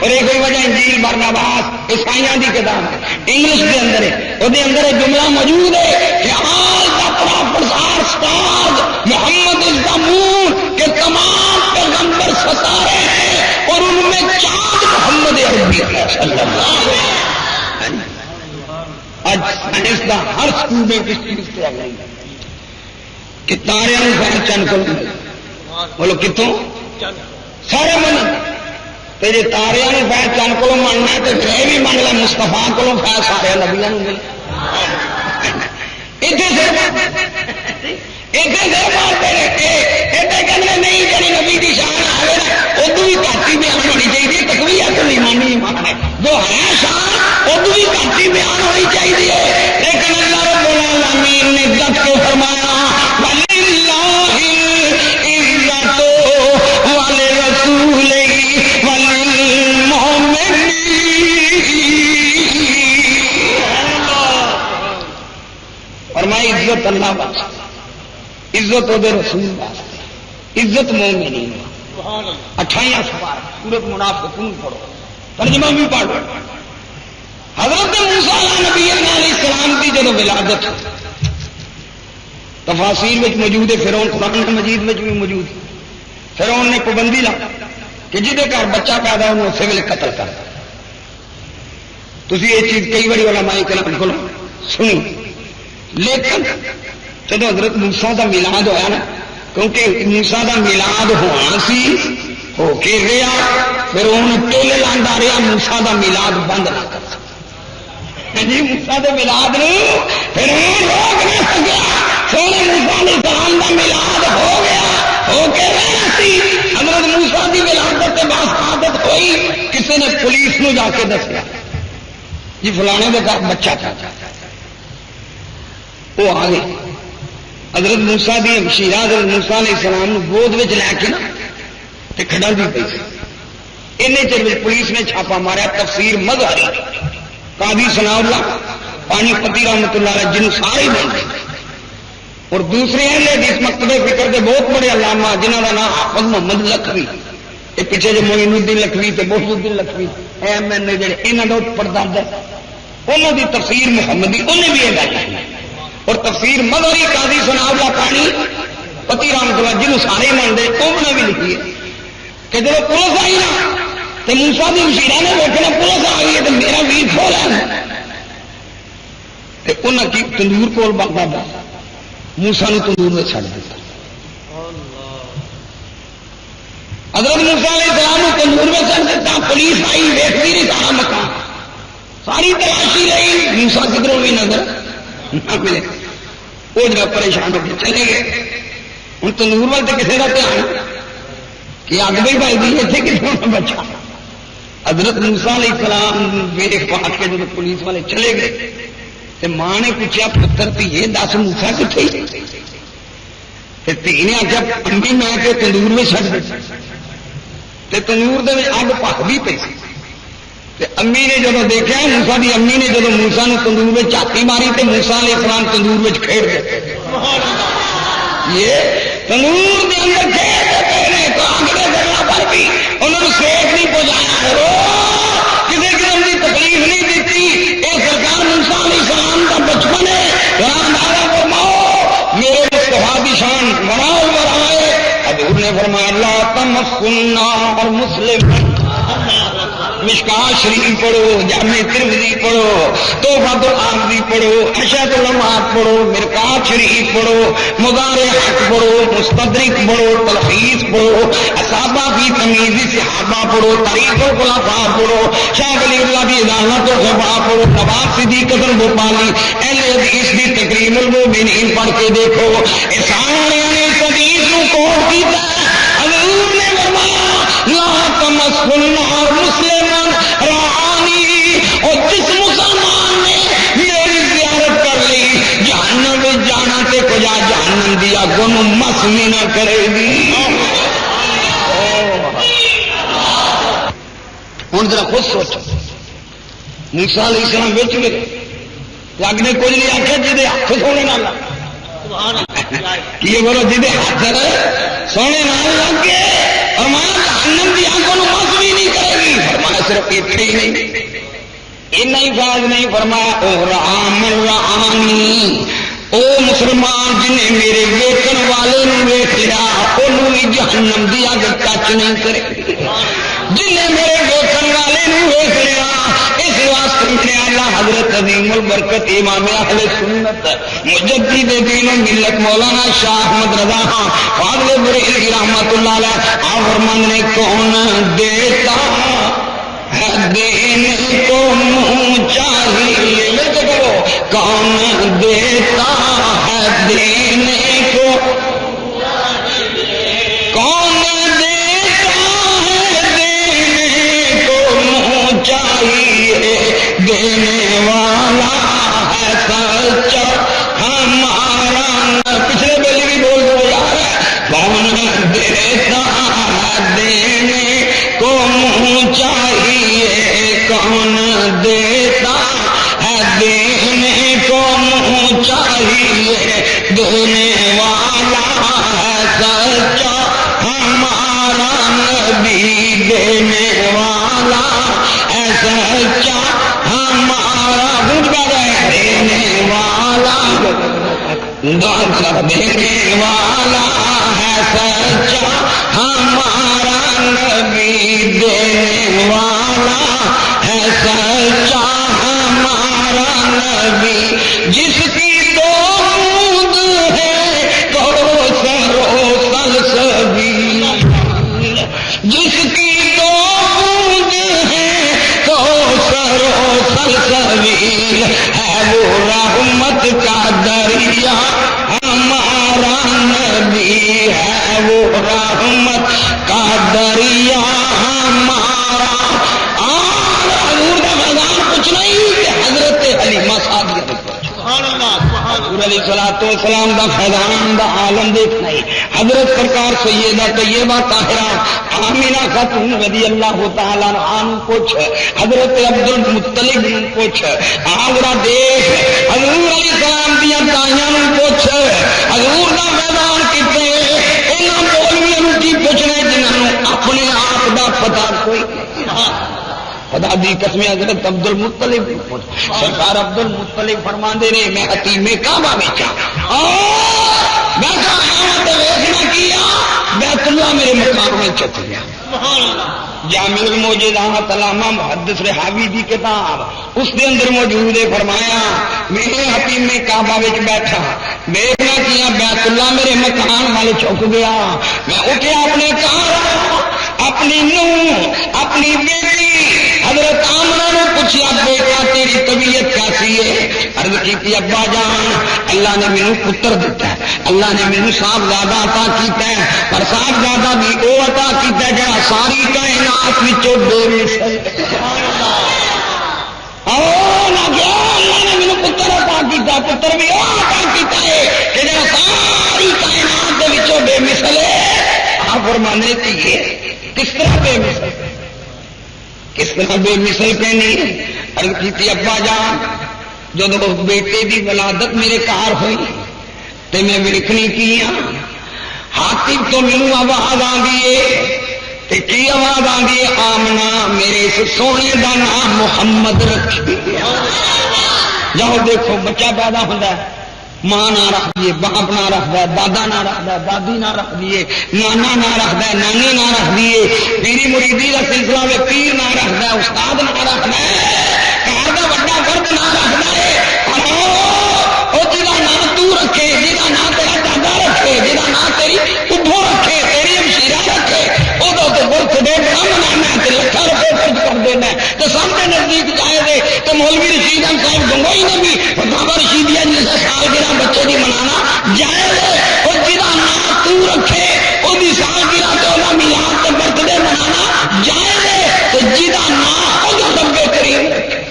اور ایک وجہ انجیل برناباس عیسائیاں دی کتاب ہے, انگلش کے اندر ہے, وہ اندر جملہ موجود ہے کہ آج کا پروفیسر استاد محمد الزامون کے تمام پیغمبر ستارے ہیں اور ان میں چاند محمد عربی صلی اللہ علیہ وسلم. آج سائنس کا ہر سکول میں کس چیز سے آگے کہ تارے فیض چند کو بولو کتوں سارے من تیرے تارے فیض چند کو مننا ہے تو یہ بھی من لے مستفا کو فیض سارے نبیا مل نہیں جی نبی کی شان آئے نا ادو بھی گاٹی بیان ہونی چاہیے. تقویت ایمانی ایمان ہے جو ہے شان ادو بھی گاٹی بیان ہونی چاہیے. لیکن اللہ رب العالمین نے عزت کو فرمایا عزت اللہ واسطے, عزت وہ رسول واسطے, عزت مومنین. 28 سورۃ منافقون پڑھو, ترجمہ بھی پڑھو. حضرت موسیٰ نبی علیہ السلام کی جب ولادت تفاصیل میں موجود ہے, فرعون قرآن مجید میں بھی موجود ہے. فرعون نے پابندی لا کہ جہے گھر بچہ پیدا انہوں اسی ویلے قتل کر. تھی یہ چیز کئی بار علماء کرام کو سنی. لیکن جب حضرت موسیٰ دا میلاد ہویا نا, کیونکہ موسیٰ دا میلاد ہونا سی ہو کے گیا, پھر انہوں ٹولے لانا رہا موسیٰ دا میلاد بند نہ کر سکتا جی. موسیٰ دے میلاد پھر روک نہ سکیا. سونے موسیٰ علیہ السلام دا میلاد ہو گیا, ہو کے رہنا سی. حضرت موسیٰ دی ولادت کے بعد عادت ہوئی, کسی نے پولیس نو جا کے دسیا جی فلانے کے گھر بچہ تھا. وہ آ گئے حضرت موسیٰ دی ہمشیرہ حضرت موسیٰ علیہ السلام گود میں لے کے نا کھڑا دی پی. ان چر پولیس نے چھاپا ماریا. تفسیر مظہری قاضی ثناء اللہ پانی پتی رحمت اللہ علیہ جن سارے بن گئے. اور دوسرے حدیث مکتب فکر کے بہت بڑے علامہ جنہوں کا نام حافظ محمد لکھوی, یہ پیچھے جو معین الدین لکھوی تے بہت الدین لکھوی ایم این اے جڑے یہاں کا پردہ انہوں کی تفسیر محمدی انہیں بھی یہ گل کی. اور تفسیر مظہری قاضی ثناء اللہ پانی پتی رحمت اللہ جنہوں سارے مانتے انہوں نے بھی لکھی ہے کہ جب پولیس آئی نا تو موسیٰ دی ہمشیرہ نے دیکھنا پولیس آ گئی ہے تو میرا ویر کھول ہے. انہیں کی تندور کول بابا موسیٰ نے تندور میں چھڑ دیتا. حضرت موسیٰ علیہ السلام نے تندور میں چھڑ دیتا. پولیس آئی دیکھتی رہی سارا مکان, ساری تلاشی رہی, موسیٰ کدھروں بھی نظر نہ ملے. وہ جگہ پریشان ہو کے چلے گئے. ہوں تندور والے کسی کا دھیان کہ اگ بھی پائی گئی اتنے کتنے بچہ. حضرت موسیٰ علیہ السلام ویخ پا کے جب پولیس والے چلے گئے تو ماں نے پوچھا پتر تھی 10 موسیٰ کتنے. تھی نے آخیا امی میں کہ تندور میں چڑھ دے. تندور دے اگ پک بھی پی. امی نے جب دیکھا موسیٰ دی امی نے جب موسیٰ نے تندور میں چاتی ماری تو موسیٰ علیہ السلام تندور میں کھیڑ گئے. یہ تندور کے اندر کھیڑ دیتے تو اگلے گھر پر بھی انہوں نے سیک نہیں پہنچایا, کسی قسم کی تکلیف نہیں دیتی. یہ سرکار موسیٰ علیہ السلام کا بچپن ہے. میرے مصطفیٰ کی شان بناؤ بنائے. حضور نے فرمایا لا تمسن اور مسلم مشکات شریف پڑھو, جامع ترمذی پڑھو, توفۃ العارضی پڑھو, اشہد الامات پڑھو, مرقات شریف پڑھو, مدارع حق پڑھو, مستدرک پڑھو, تلخیص پڑھو, اصحابہ فی تمییز صحابہ پڑھو, تاریخ الخلفاء پڑھو, شاہ ولی اللہ کی ادالت الخفاء پڑھو, نواب صدیق حسن بھوپالی اہل حدیث کی تکریم المومنین پڑھ کے دیکھو. یہ سارے نے اس حدیث کو کوٹ کیتا. حضور نے فرمایا لا تمسن النار مسلمان رعانی, اور جس مسلمان نے میری زیارت کر لی جہنم میں جانا تے کجا جہنم دیا گنو مس بھی نہ کرے گی. ہوں ذرا خود سوچو موسیٰ علیہ السلام بچ گئے, اگ نے کچھ نہیں آخیا جی ہاتھ سونے نہ یہ بولو جی ہاتھ سونے نال لگ کے اور ماں جہنم کی آنکھوں مس بھی نہیں کرے گی. فرمایا صرف اتنے ہی نہیں اتنا ہی فیض نہیں. فرمایا او رام رانی او مسلمان جنہیں میرے ویکن والے ویخ لیا انہوں بھی جہنم دی اگ ٹچ نہیں کرے. جنہیں میرے ویکن والے ویخ لیا اس واسطے میرے اللہ حضرت عظیم البرکت امام اہل سنت مجدد دین و ملت مولانا شاہ احمد رضا خان فاضل بریلوی رحمت اللہ علیہ آپ فرماتے نے کون دیتا ہے دینے کو منہ چاہیے ملتے کرو کون دیتا ہے دینے کو کون دیتا ہے دینے کو منہ چاہیے دینے والا ہے سچا ہمارا. پچھلے بیلی بھی بول دو یار کون دیتا ہے دینے کو منہ چاہیے کون دیتا ہے دینے کو منہ چاہیے دینے والا ہے سچا ہمارا نبی دینے والا ہے سچا ہمارا دینے والا دینے والا ہے سچا ہمارا نبی دینے والا ہے سچا ہمارا نبی جس کی دو بوند ہے کوثر و سلسبیل جس کی دو بوند ہے کوثر و سلسبیل ہے وہ رحمت کا دریا ہمارا نبی ہے وہ رحمت کا دریا ہمارا. اور حضور کا میدان کچھ نہیں کہ حضرت حلیمہ سعدیہ حضور علیہ الصلوۃ والسلام دا فیضان دا عالم دیکھنا ہی حضرت سرکار سیدہ طیبہ طاہرہ آمینہ خاتون رضی اللہ تعالی عنہ پوچھ حضرت عبد المطلب پوچھ آگرہ دیکھ حضور علیہ السلام دیا تائیاں پوچھ حضور دا میدان کتنے انہاں مولویاں کی پوچھنے جنہوں اپنے آپ دا پتہ کوئی خدا دی قسم حضرت عبد المطلب سرکار عبد المطلب فرماندے نے میں حتیم کعبہ وچا میں ویکھنا کیا بیت اللہ میرے مقام میں چت گیا. جامع الموجزات علامہ محدث رحاوی دی کتاب اس کے اندر موجود ہے. فرمایا میں حتیم کعبہ وچ بیٹھا ویکھنا کیا بیت اللہ میرے مکان والے چک گیا. میں اٹھیا اپنے گھر اپنی نوح اپنی بیٹی حضرت آمنہ نے پوچھا بیٹا تیری طبیعت کیسی ہے؟ عرض کی ابا جان اللہ نے مینوں پتر دیتا ہے اللہ نے مینوں صاحبزادہ عطا کیتا ہے پر صاحبزادہ بھی وہ عطا کیتا ہے جڑا ساری کائنات وچوں بے مثل اللہ نے مینوں پتر عطا کیتا پتر بھی وہ عطا کیتا ہے کہ جڑا ساری کائنات دے وچوں بے مثل ہے. آپ فرمانے کی کس طرح بے مثل کس طرح بے مثل کہنی عرض کی ابا جان جب بیٹے کی ولادت میرے گھر ہوئی تو میں ویکھنی کی حاتم تو مینوں آواز آئی ہے کی آواز آئی ہے آمنا میرے اس سونے کا نام محمد رکھی. جاؤ دیکھو بچہ پیدا ہوتا ہے ماں نہ رکھ دیے باپ نہ رکھتا ہے دادا نہ رکھتا ہے دادی نہ رکھ دیے نانا نہ رکھتا ہے نانی نہ رکھ دیے پیری مریدی کا سلسلہ میں پیر نہ رکھتا ہے استاد نہ رکھنا ہے گھر کا بڑا فرد نہ رکھتا ہے وہ جہاں نام تو رکھے جہاں نام تیرا دادا رکھے جہاں نام تیری ابو رکھے تیری ہمشیرہ رکھے وہ برتھ ڈے بڑا منانا ہے لکھا روپے خرچ کر دینا ہے تو سامنے نزدیک جائے دے تو مولوی رشید احمد صاحب گنگوئی نے بھی بابا رشیدیہ جیسے سالگرہ بچے کی منانا جائز ہے اور جہاں نام تو رکھے وہ سالگرہ تو میلاد برتھ ڈے منانا جائز ہے تو جہاں نام وہ ڈبے کریم رکھے.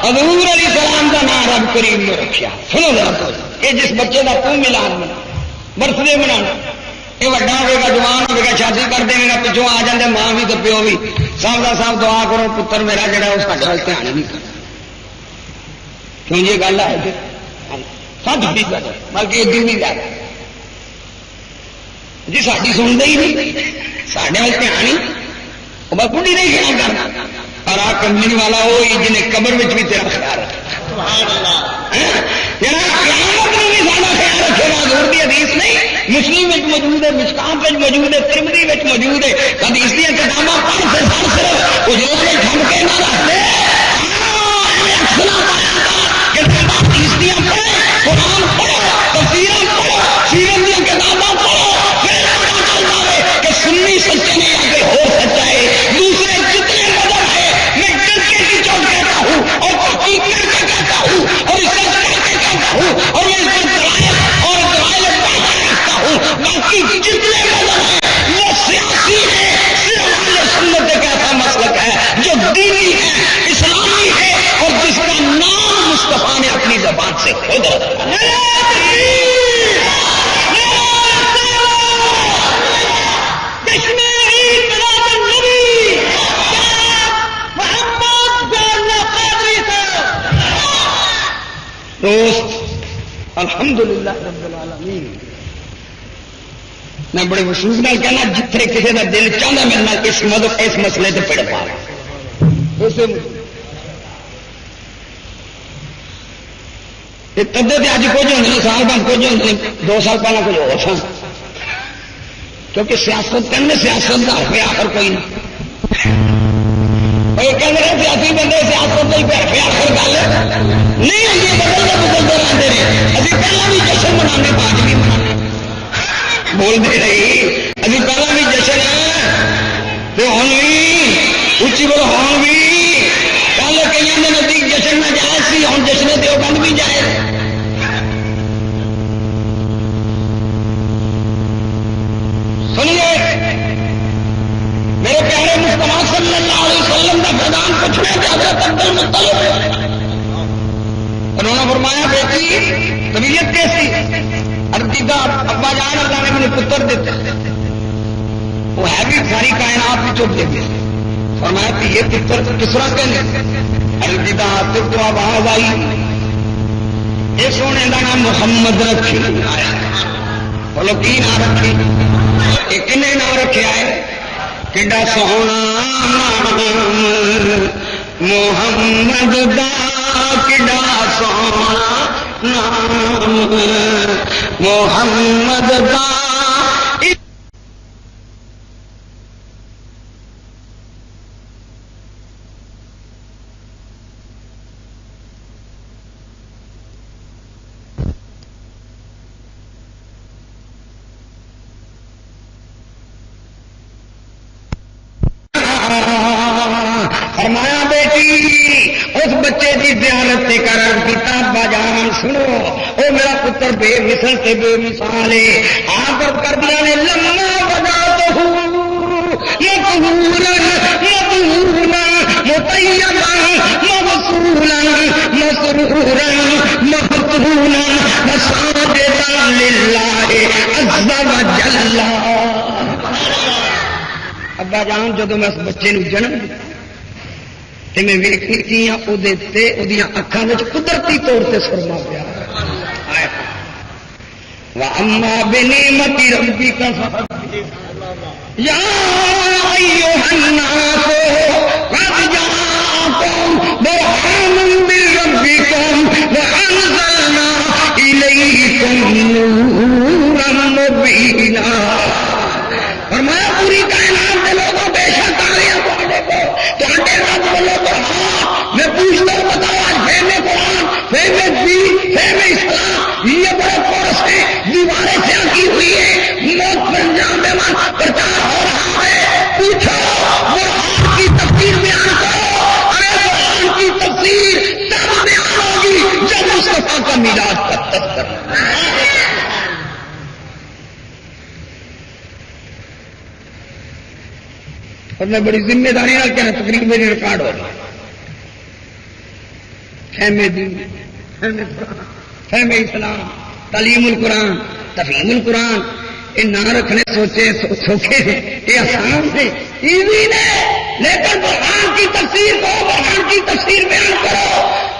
حضور علیہ السلام کا نام رب کریم نے رکھا. سنو ذرا یہ جس بچے کا تو میلاد منا برتھ ڈے منانا یہ وڈا ہوگا جوان ہوگا شادی کر دے گا پچھوں آ جاتے ماں بھی تو پیو بھی صاحب کا صاحب دعا کرو پتر میرا جڑا اس کا دھیان نہیں کرتا کیوں یہ گل ہے سب بھی کر بلکہ ایڈی بھی گل جی ساری سنتے ہی نہیں سڈے وال دھیان ہی وہ بس کڑی نہیں خیال کرنا اور آ کمنی والا وہی جنہیں قبر میں بھی تیرا خیال رکھا خیال رکھے گا حضور کی حدیث نہیں مسلم موجود ہے مشکات موجود ہے ترمذی موجود ہے حدیث دیا کتاباں پڑھ سے سر صرف اجلا میں ٹھنڈ کے نہ رکھتے حدیث دیا پڑھے قرآن پڑھو تفسیراں پڑھو سیرت دیا کتاباں پڑھو پھر پتا چلتا ہے کہ سنی سچے نہیں آگے ہو سچا ہے دوسرے جتنے مذہب ہے میں ڈر کے کی چوٹ کہتا ہوں اور تحقیق کر کے کہتا ہوں اور ریسرچ کر کے کہتا ہوں اور میں اس پر دلائل اور دلائل رکھتا ہوں باقی جتنے مذہب ہیں وہ سیاسی ہے صرف اہل سنت ایک ایسا مسلک ہے جو دینی ہے اسلامی ہے اور جس کا نام مصطفیٰ نے اپنی زبان سے خود رکھا دوست الحمدللہ رب العالمین میں بڑے وصول نال کہنا جتنے کسی کا دل چاہتا میرے نال اس مسئلے سے پڑ پا تدے اج کچھ ہونے سال بعد کچھ ہونے 2 سال پہلے کچھ اور سن کیونکہ سیاست کرنے سیاست کا حرف آخر کوئی نہیں سیاسی بندے سیاست حرف آخر گل نہیں ہوتی بدلتے رہتے ہیں ابھی پہلے بھی جشن منانے باج بھی منانے بولتے رہی ابھی پہلے بھی جشن ہوں بھی اچھی بول ہوں بھی پہلے کئی کے نزدیک جشن میں جائز سی ہوں جشن دیوبند بھی جائز سنیے میرے پیارے مصطفیٰ صلی اللہ علیہ وسلم کا پردان پوچھنے کہ حضرت عبد المطلب انہوں نے فرمایا بیٹی طبیعت کیسی ارتیدہ ابا جان اللہ نے مجھے پتر دیتے وہ ہے بھی ساری کائنات بھی چپ دیتے فرمایا کہ یہ پتر کس طرح کے ارتیدہ صرف تو آواز آئی یہ سونے کا نام محمد رکھی بولو کی نام رکھی یہ کنے نام رکھے آئے کڈا سونا نام محمد دا کڈا سونا نام محمد دا فرمایا بیٹی اس بچے کی زیارت سے قرار کیتا ابا جان سنو وہ میرا پتر بے مثل سے بے مثال ہے آ کر دیا نے لما بجا تو ابا جان جدو میں اس بچے نو جنم دتا میں ویکھی تھی وہ اکھان قدرتی طور سے سرما پیا واما بنعمت ربک یا ایھا الناس قد جاءکم برہان من ربکم وانزلنا الیکم نورا مبینا فرمایا پوری کائنات کے لوگوں بے شک آ رہے ہیں تھوڑے رب بولو تو ہاں میں پوچھتا ہوں بتاؤ آج فہم قرآن فہم دین فہم اسلام یہ بڑے کورس ہے دیواریں کیا کی ہوئی ہے موت پر انجام بیمان پرچار ہو رہا ہے پوچھو قرآن کی تفسیر بیان کرو ارے قرآن کی تفسیر تب بیان ہوگی جب مصطفیٰ کا میلاد کا تذکرہ اور میں بڑی ذمہ داری نال کہنا تقریر میری ریکارڈ ہو رہی فہم دین فہم اسلام تعلیم القرآن تفہیم القرآن یہ نہ رکھنے سوچے سوکھے ہیں، یہ آسان ہے، ایزی نے، لیکن برہان کی تفسیر کو برہان کی تفسیر بیان کرو،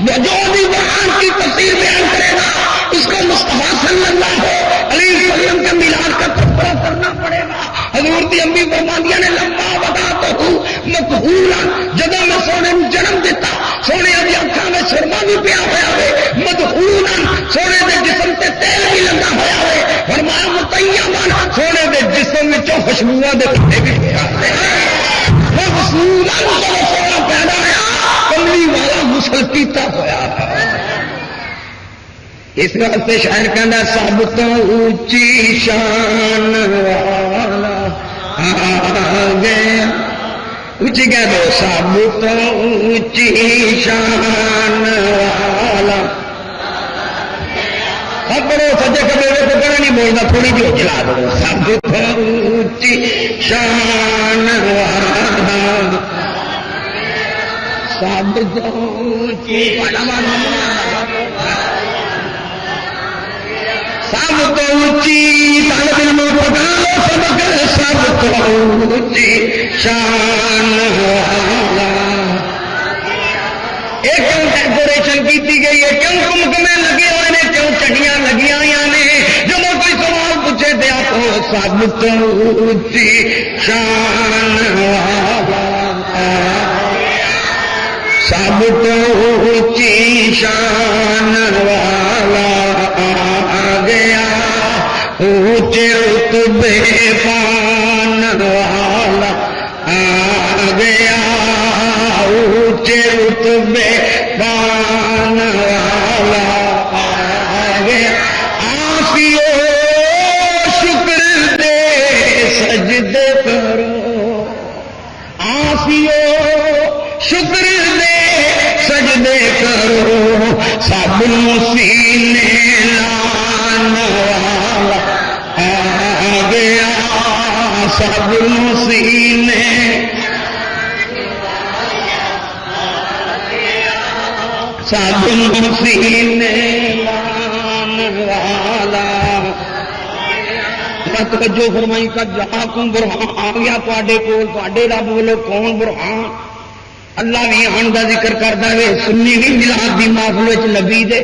جو بھی برہان کی تفسیر بیان کرے گا اس کو مصطفیٰ صلی اللہ علیہ وسلم کے میلاد کا تذکرہ کرنا پڑے گا۔ حضور دی امی فرماندیاں نے لمبا ودا تو مقبولا، جب میں سونے جنم دیتا سونے دی اکھاں میں سرما بھی پیا ہوا ہے، مدخولا سونے دے جسم تے تیل بھی لگا ہوا ہے، فرمایا مطیبا سونے دے جسم وچوں خوشبواں دے پتے بھی پیا ہوئے، مغسولا جب سونا پیدا ہوا کملی والا غسل کیتا ہوا ہے۔ اس واسطے شاعر کہنا سب تو اونچی شان والا آ گیا، اونچی کہہ دو سب تو اونچی شان والا، پڑھو سجے کبھی کو کہنا نہیں بولتا، تھوڑی جی چلا دو سب تو اونچی شان والا، سب تو اونچی سب تو اونچی طالب علموں کو پڑھا سبق، سب تو اونچی شان والا، یہ کیوں ڈیکوریشن کی گئی ہے، کیوں کمکمے لگے ہوئے ہیں، کیوں چڑیاں لگی ہوئی نے، جب کوئی سوال پوچھے دے آپ سب تو اونچی شان والا، سب تو اونچی شان والا آ گیا، اونچے رتبے پان والا آ گیا، اونچے رتبے پان والا آ گیا، آفیو شکر دے سجدے کرو، آفیو شکر دے سجدے کرو، سب سینے لان والا آ گیا، سب سینے سب سینے لان والا، توجہ فرمائی کا جہاں کو برہان آ گیا تے کول، تے رب والوں کون برہان؟ اللہ بھی آن کا ذکر کرتا ہے، سنی نہیں ملاد دی محفل نبی دے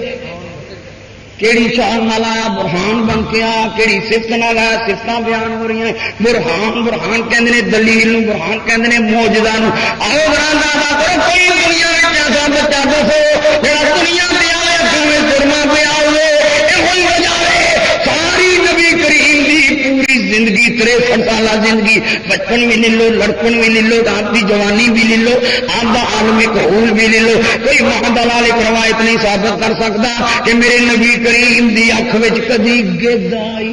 کیڑی شان نال آیا برہان بن کے آ، کیڑی صفت نال آیا صفت بیان ہو رہی ہیں، برہان برہان کہندے نے دلیل نو، برہان کہندے نے معجزہ نو۔ آؤ براندا کرو کوئی دنیا میں ایسا بچہ دسو جڑا دنیا پہ آئے کیویں سرما پہ آئے، یہ وجہ ہے ساری نبی کریم دی پوری زندگی 63 سالہ زندگی، بچپن بھی لے لو، لڑپن بھی لے لو، آپ کی جوانی بھی لے لو، آپ کا عالم قبول بھی لے لو، کوئی محدال ایک روایت نہیں ثابت کر سکتا کہ میرے نبی کریم دی اکھ وچ کدی گد آئی۔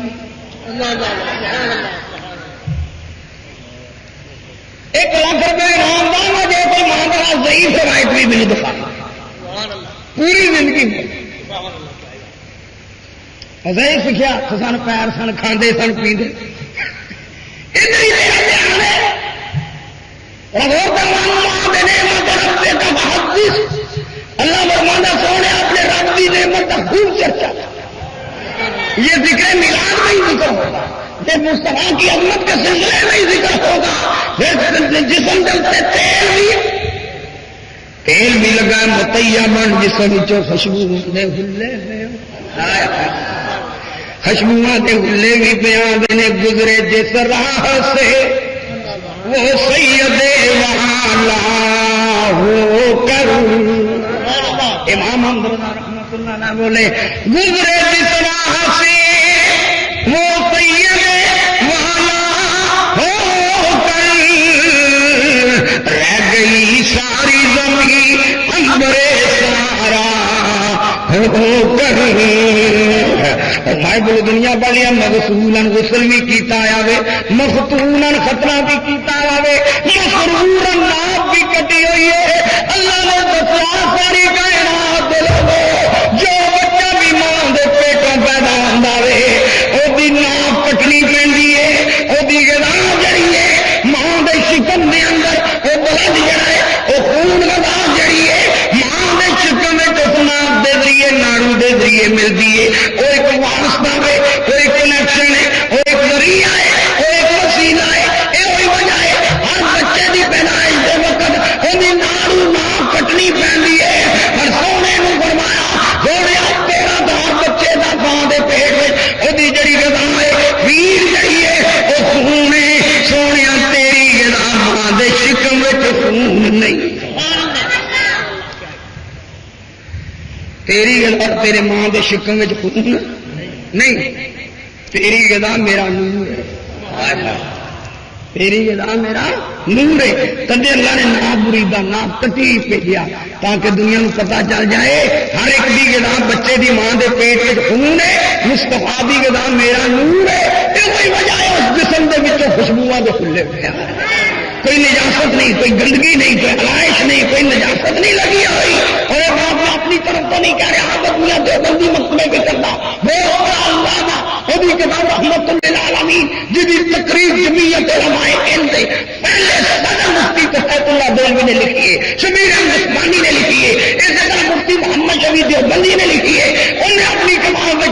ایک لاکھ روپے انعام داں جے کوئی محدال ضعیف روایت بھی نہیں دکھا پوری زندگی میں ضعیف سکھیا سن، پیر سن، کھاندے سن، پیندے اللہ فرماتا سونے اپنے رب کی نعمت کا خوب چرچا، یہ ذکر میلاد میں ہی ذکر ہوگا، یہ مصطفیٰ کی عظمت کے سلسلے میں ہی ذکر ہوگا، جسم سے تیل بھی لگا مطیبن، جسم خوشبو خوشبو کے ہلے بھی پہ گزرے جس راہ سے وہ سید والا ہو کر، امام محمد رضا رحمۃ اللہ علیہ بولے گزرے جس راہ سے وہ سید والا ہو کر، رہ گئی ساری زمین انبرے سارا ہو کر، میں بولو دنیا والیا مغسولن غسل بھی کیتا آیا وے، مختونن ختنہ بھی کیتا آیا وے، مسرورن ناپ بھی کٹی ہوئی ہے۔ اللہ نے دسیا ساری کائنات دے لوگو جو بچہ بھی ماں دے پیٹوں پیدا ہوندا وے او دی ناپ کٹنی پیندی ہے، او دی غذا جڑی ہے ماں دے شکم دے اندر او بلد جڑا ہے او خون غذا جڑی ہے ماں دے شکم وچ اس ناپ دے ذریعے ناڑو دے ذریعے ملتی ہے، وہ ایک واسطہ ہے، وہ ایک کنیکشن ہے، وہ ایک ذریعہ گدا تیرے ماں دے شکم وچ خون نہیں، تیری گدا میرا نور ہے، تیری گدا میرا نور ہے۔ تدے اللہ نے نا بریدا نا کٹی بھیجا تاکہ دنیا کو پتا چل جائے ہر ایک دی گدا بچے دی ماں دے پیٹ وچ خون ہے، مصطفیٰ دی گدا میرا نور ہے۔ یہ کوئی وجہ ہے اس جسم دے وچوں خوشبواں دے کھلے پیا، کوئی نجاست نہیں، کوئی گندگی نہیں، کوئی علائش نہیں، کوئی نجاست نہیں لگی ہوئی۔ اور یہ بات میں اپنی طرف تو نہیں کہہ رہا، بدنیا دیوبندی مقدمے بھی کرنا وہ اللہ دا وہ کتاب رحمت للعالمین جی تقریر جمعیت علماء ہند پہلے صدر مفتی کفایت اللہ دہلوی نے لکھی ہے، شبیر احمد عثمانی نے لکھی ہے، اسی طرح مفتی محمد شفیع دیوبندی نے لکھی ہے، انہیں اپنی کتاب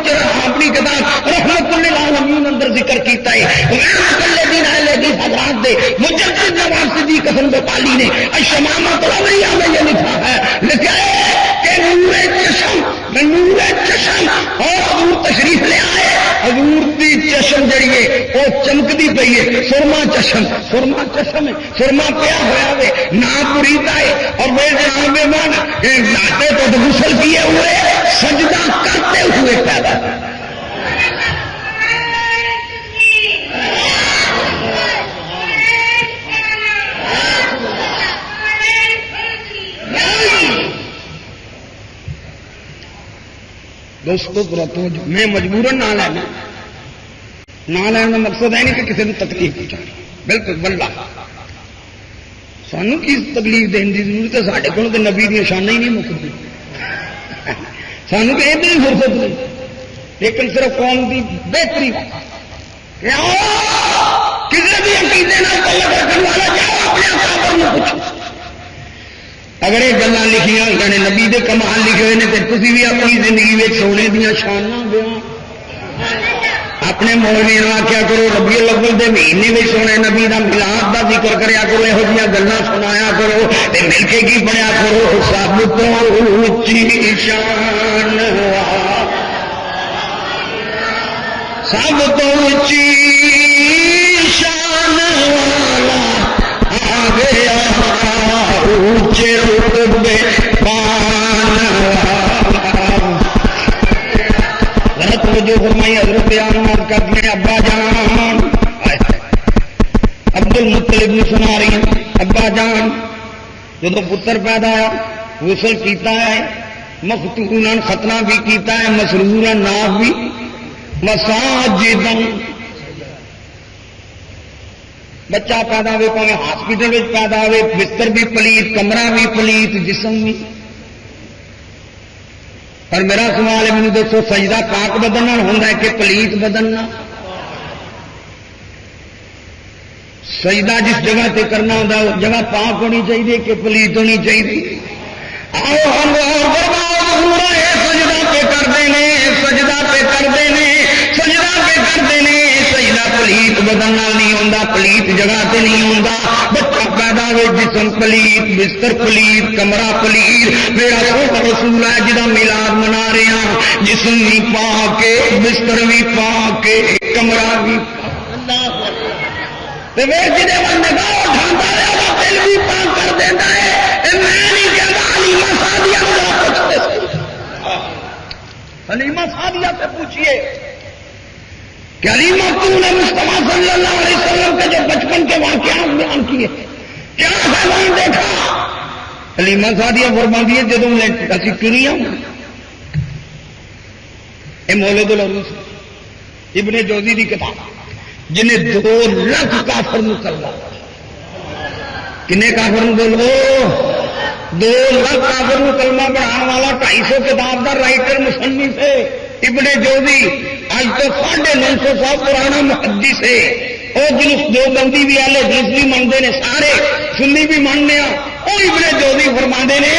اپنی کتاب رحمت للعالمین اندر ذکر کیتا ہے۔ مقلدین اہل حدیث حضرات دے مجدد نواب صدیق حسن بقالی نے الشمامۃ الاولیاء میں یہ لکھا ہے، لکھا ہے کہ نور چشم اور حضور تشریف لے آئے، حضور دی چشم جڑی ہے وہ چمکتی پئی ہے، سرما چشم ہے، سرما پیا ہوا ہے، نہ پریتا ہے، اور وہ جناب نہاتے تو غسل کیے ہوئے سجدہ کرتے ہوئے پیدا دوستو میں مجبوراً نہ لینا کا مقصد ہے نہیں کہ کسی کو تکلیف پہنچانی، بالکل بلّہ سانوں کی تکلیف دین کی ضرورت ہے، سارے کو نبی کی نشانہ ہی نہیں مکتی، سانوں کہ ادھر ہی فرصت نہیں، لیکن صرف قوم کی بہتری کسی بھی عقیدے رکھنے والا جاؤ اپنے کافر میں پوچھو، اگر یہ گلیں لکھیاں ہوئی نے نبی دے کمال لکھے ہوئے ہیں تو تھی بھی اپنی زندگی میں سونے دیا شاناں بیان اپنے مولوی آخیا کرو، ربیع الاول دے مہینے میں سونے نبی دا میلاد دا ذکر کریا کرو، یہو جہاں گلاں سنایا کرو، تے مل کے کی بنیا کرو، سب تو اونچی شان سب تو اونچی شان والا آ گیا، اونچے رتبے پان جو فرمائی حضرت آمد کرتے ہیں ابا جان، عبد المطلب نے سنا رہی ہیں، ابا جان جب پتر پیدا ہوا غسل کیتا ہے، مفتون ختنہ بھی کیتا ہے، مسرور ناف بھی مساجدن، بچہ پیدا ہوئے پاوے ہاسپٹل میں پیدا ہوئے، بستر بھی پلیت، کمرہ بھی پلیت، جسم بھی۔ پر میرا سوال ہے، مجھے دسو سجدہ پاک بدن ہوتا ہے کہ پلیت بدن؟ سجدہ جس جگہ تے کرنا ہوتا ہے جگہ پاک ہونی چاہیے کہ پلیت ہونی چاہیے؟ آؤ ہم سجدہ پہ کرتے ہیں، سجدہ پہ کرتے ہیں، سجدہ پہ کرتے ہیں، سجدہ پلیت بدن نہیں ہوتا، پلیت جگہ تے نہیں ہوتا، بچہ پیدا ہوئے جسم پلیت، بستر پلیت، کمرہ پلیت، میرا سونا رسول ہے جہاں میلاد منا رہے ہیں، جسم بھی پا کے، بستر بھی پا کے، کمرہ بھی دل بھی پاک کر دینا ہے۔ میں نہیں کہتا حلیمہ سعدیہ حلیمہ سعدیہ سے پوچھیے کہ حلیمہ تم نے مصطفیٰ صلی اللہ علیہ وسلم کے جو بچپن کے واقعات بیان کیے کیا حیوان دیکھا؟ حلیمہ سعدیہ فرماتی ہے جب نے اسی کیوں یہ مولد العروس ابن جوزی کی کتاب جنہیں 2 لاکھ کافر مکلہ کنے کافر بولو 2 لاکھ کافر کلمہ پڑھانے والا 250 کتاب کا رائٹر مصنف ہے ابن جوزی، آج تو 950 سال پرانا محدث ہے، اور جنوب دیوبندی بھی اہل حدیث بھی منتے ہیں، سارے سنی بھی ماننے وہ ابن جوزی فرماندے نے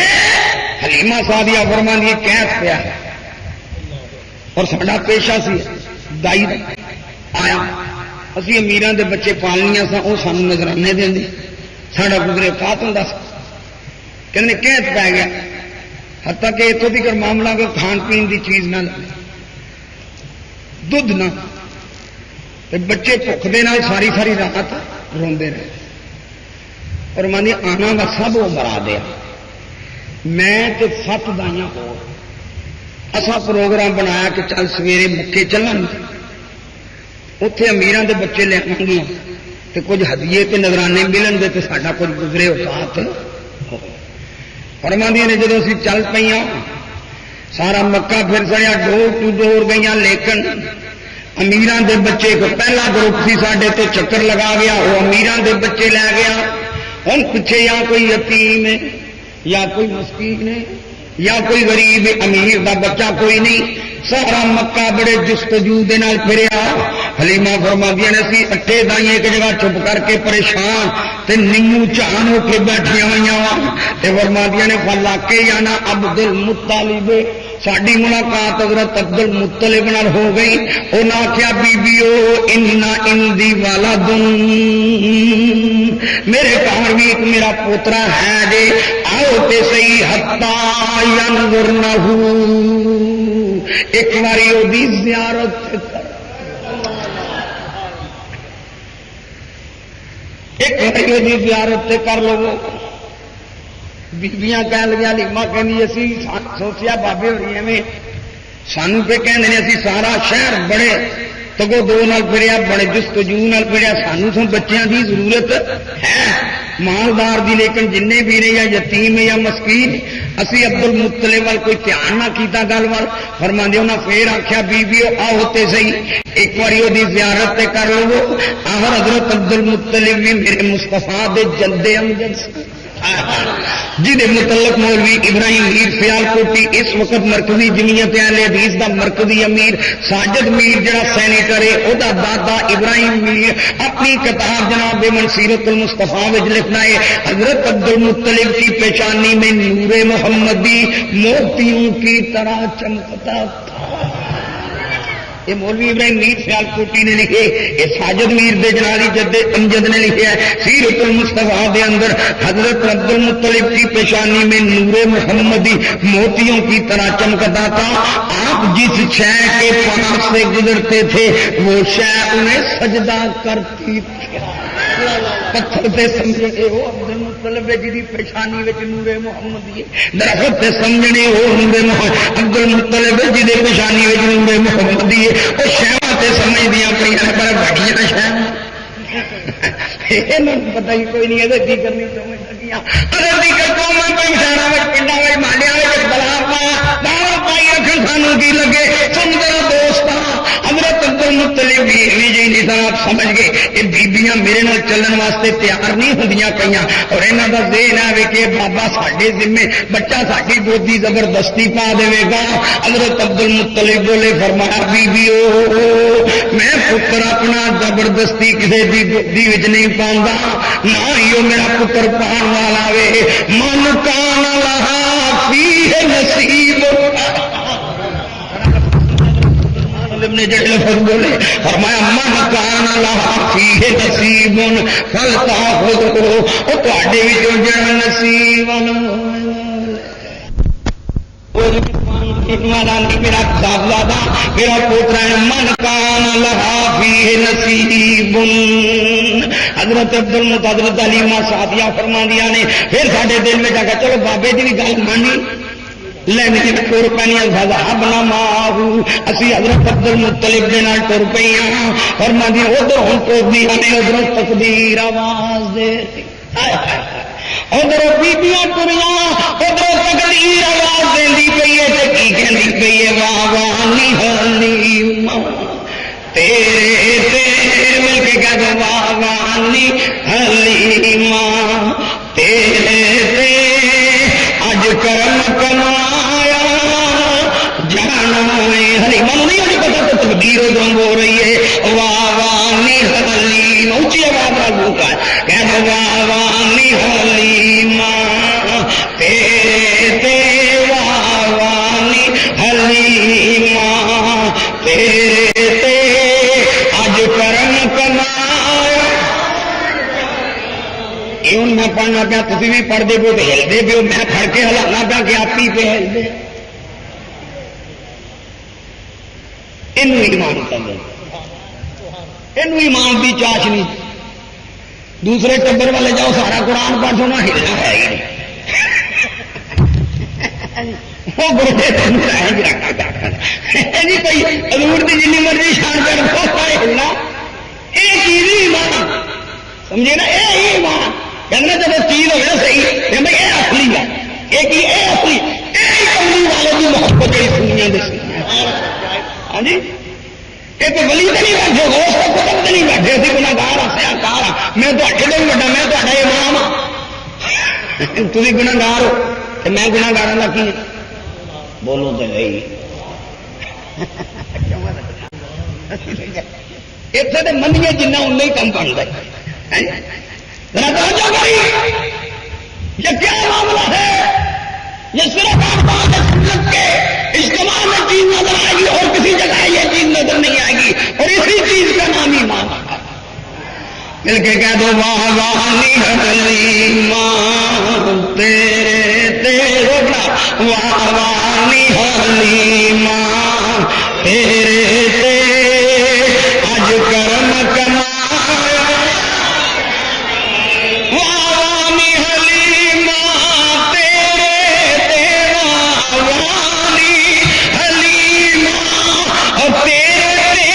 حلیمہ سعدیہ فرماندی کیس پیا اور ساڈا پیشہ سی دائی آیا، اسی امیران دے بچے پالنیاں سا وہ سانو نظرانے دیں ساڈا گزرے کات ہوں کہ کیس پی گیا، حتیٰ کہ اتوں تک معاملہ کو کھان پین دی چیز نہ لگے، دودھ نہ، بچے بھوک دے نال ساری ساری رات روندے رہے، اور مانی آنا کا سب وہ مرا دیا، میں تے 7 دائیاں ہو اسا پروگرام بنایا کہ چل سویرے مکے چلن اتے امیران دے بچے لے آؤں گے تو کچھ ہدیے تے نظرانے ملن گے تو ساڈا کچھ گزرے اوقات فرماندی نے جدو اسی چل پہ سارا مکہ پھر سڑیا ڈور ٹو ڈور گئی لیکن امیران دے بچے کو پہلا گروپ سی ساڈے تو چکر لگا گیا وہ امیران دے بچے لے گیا ہوں پیچھے یا کوئی یتیم ہے یا کوئی مسکین ہے یا کوئی غریب امیر دا بچہ کوئی نہیں سارا مکہ بڑے جستجو دے نال پھریا حلیمہ فرماندیاں نے اسی اٹھے دائیں ایک جگہ چپ کر کے پریشان تے نیمو چان ہو کے بیٹھیاں ہوئیاں تے فرماندیاں نے فلاکے یا نا عبد المطلب ساڈی ملاقات حضرت عبد المطلب نال ہو گئی انہاں آکھیا بیبیو انا اندی والدن میرے گھر بھی ایک میرا پوترا ہے جے آؤ تے صحیح حتا ینظرنہ ایک باری وہ زیارت ایک باری وہ زیارت کر لو بیبیاں کہہ لگیا لیما کہ اسی سوچیا بابے ہو رہی میں سانو پہ کہنے اسی سارا شہر بڑے تگو دو نال پھریا بڑے جستجو نال پھریا سانو سن بچیاں دی ضرورت ہے مالدار دی لیکن جن بھی نے یا یتیم یا مسکین اسی عبد المطلب وال کوئی دھیان نہ کیتا گل وال فرماندے انہاں پھر آکھیا بیبیو آؤ تے صحیح ایک باری وہ زیارت تے کر لو آخر حضرت عبد المطلب بھی میرے مصطفیٰ دے جد امجد جہد متعلق مولوی ابراہیم میر سیال کوٹی اس وقت مرکزی جمعیت اہل حدیث دا مرکزی امیر ساجد میر جڑا سینیٹر ہے وہ دادا ابراہیم میر اپنی کتاب جناب منصیرت المصطفیٰ وچ لکھنا ہے حضرت عبد المطلب کی پیشانی میں نور محمدی موتیوں کی طرح چمکتا تھا یہ مولوی ابراہیم میر سیال کوٹی نے لکھے یہ ساجد میر دے جنابی جد امجد نے لکھے ہے سیرت المصطفیٰ دے اندر حضرت عبد المطلب کی پیشانی میں نور محمدی موتیوں کی طرح چمکتا تھا آپ جس شے کے پاس سے گزرتے تھے وہ شے انہیں سجدہ کرتی تھی پتھر سے سمجھنے وہ عبد المطلب جی پیشانی وچ نور محمدی درخت سے سمجھنے وہ نور محمد عبد المطلب جی پیشانی وچ نور محمدی وہ شہواں تے سمجھدیاں پڑیاں پر بڑیاں شہواں پتہ ہی کوئی نہیں ہے کی کرنی سمجھ سکیاں اگر دیگر قوماں پنچھانا وچ پنڈاں وچ مالیاں وچ بلا پایا دار پائی رکھن سانوں کی لگے سمجھو دوستاں حضرت عبد المطلب بھی جی نہیں سر آپ سمجھ گئے یہ بیبیاں میرے نال چلن واسطے تیار نہیں ہوندیاں پئیاں اور انہاں دا ذہن ہے کہ بابا ساڈے ذمے بچہ ساڈی گودی زبردستی پا دے گا حضرت عبد المطلب بولے فرمایا بیبیو میں پتر اپنا زبردستی کسی دی گودی وچ نہیں پاؤندا نہ ہی میرا پتر پان والا وے من کان لہا فیہ نصیب نے جڑے لفظ بولے فرمایا من کان لہا فیہ نصیب فلتاخذہ او تواڈے وچوں جڑا نصیب میرا صاحبزادہ میرا پوترا ہے من کان لہا فیہ نصیب حضرت عبد المطلب حضرت علیمہ سعدیہ فرماندیاں نے پھر ساڈے دل میں جا کے چلو بابے دی بھی گل مانی لینے ٹر پی بنا ماہو اسی حضرت عبد المطلب دے نال ٹر پی اور مادی ادھر ہوں ٹرتی آنے ادھر تکبیر آواز دے ادھر بیبیاں ٹریاں ادھر تکبیر آواز دینی پی ہے کی کہنی پی ہے واہ وانی حلیمہ تیرے تیرے مل کے کہہ دو واہ وانی حلیمہ تیرے تیرے اج کرم کمایا جانا حلیمہ نہیں اج پتا تو تقدیر ادھر ہو رہی ہے واہ وانی حلیمہ اونچی آواز والا کا کہہ دو واہ وانی حلیمہ تیرے تے واہ وانی حلیمہ تیرے تے اج کرم کمایا یہ ہوں میں پڑھنا پیا تھی بھی پڑھتے پو تو ہلتے پیو میں پڑھ کے ہلانا پیا کہ آپ ہی پہ ہلتے یہ ایمان یہ ایمان کی چاش نہیں دوسرے ٹبر والے جاؤ سارا قرآن پڑھ سونا ہلنا ہے ہی نہیں وہ گوڈے تین رکھا جی کوئی حضور کی جنی مرضی شان کر ہلنا یہ چیز ہی ایمان سمجھے نا، یہ ایمان کہنا جب چیز ہوگا صحیح کہ بھائی یہ اصلی ہے، یہ اصلی کملی والے کی محبت ہے سنیا دسی۔ ہاں جی یہ تو ولی تو نہیں بیٹھے ہو اس کو قدم تو نہیں بیٹھے اسی گناہگار ہاں سیاکار ہاں میں تو اٹھے تو بھی بڑا میں تو امام ہاں تھی گناہگار ہو تو میں گناہگار کا کی بولو تو ہے اتنے تو منیے جنہ ان ہی کم بن گئے۔ یہ کیا معاملہ ہے؟ یہ صرف آپ سنت کے اجتماع میں چیز نظر آئے گی اور کسی جگہ یہ چیز نظر نہیں آئے گی، اور اسی چیز کا نام ایمان ہے۔ مل کے کہہ دو واہ واہ حلیمان تیرے تیرے واہ واہ حلیمان تیرے اج کرم کمایا وانی حلیمان تیرے تیرا وانی حلیمان اور تیرے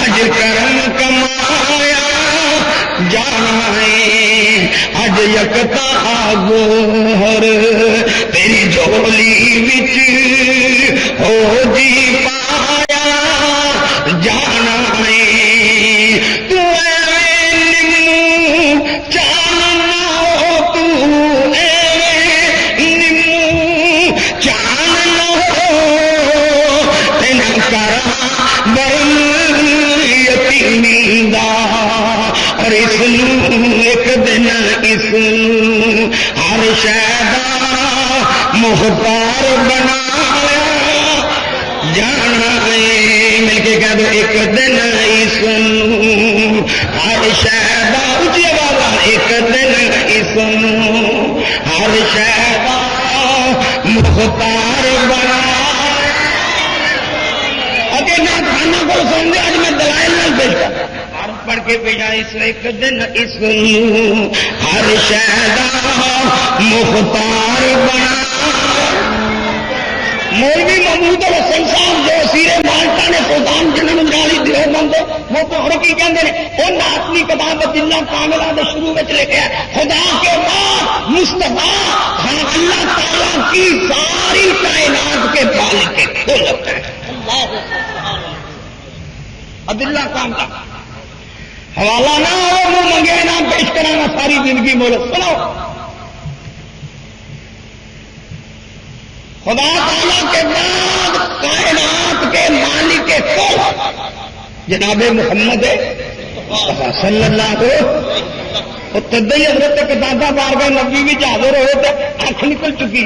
اج کرم کمایا جانا اج یکتا گوہر تیری جھولی وچ ہو جی پایا جانا تو نمو چاننا ہو تو نمو چاننا ہو تین کرا برم یتیمی دا اور اس ایک دن اس ہر شہدا محتار بنایا جانا مل کے کہہ دو ایک دن اس ہر شہدا اچھی آواز ایک دن اس ہر شہدا مختار بنا اگے نہ کھانا کو سن دے آج میں دلائل نہ بھیجتا پڑھ کے بھیجا اس ایک دن اس ہر شہدا مختار بنا۔ مولوی محمود حسن صاحب جو سیرے مالٹا نے سلطان جنہوں جالی دلو بندے وہ تو ہر کی کہتے ہیں وہ اپنی کتاب جنہ کاملہ نے شروع میں لکھا ہے خدا کے بعد مصطفیٰ ہاں اللہ تعالیٰ کی ساری کائنات کے مالک کے کھولت ہے عبداللہ کاملہ حوالہ نہ ہو وہ منگے نام پیش کرانا ساری زندگی مولت سنو خدا تعالیٰ کے بعد کائنات کے مالک کے کل جناب محمد صلی اللہ علیہ وہ تدئی حضرت کتابہ بارگاہ نبی بھی حاضر ہوئے تو اکھ نکل چکی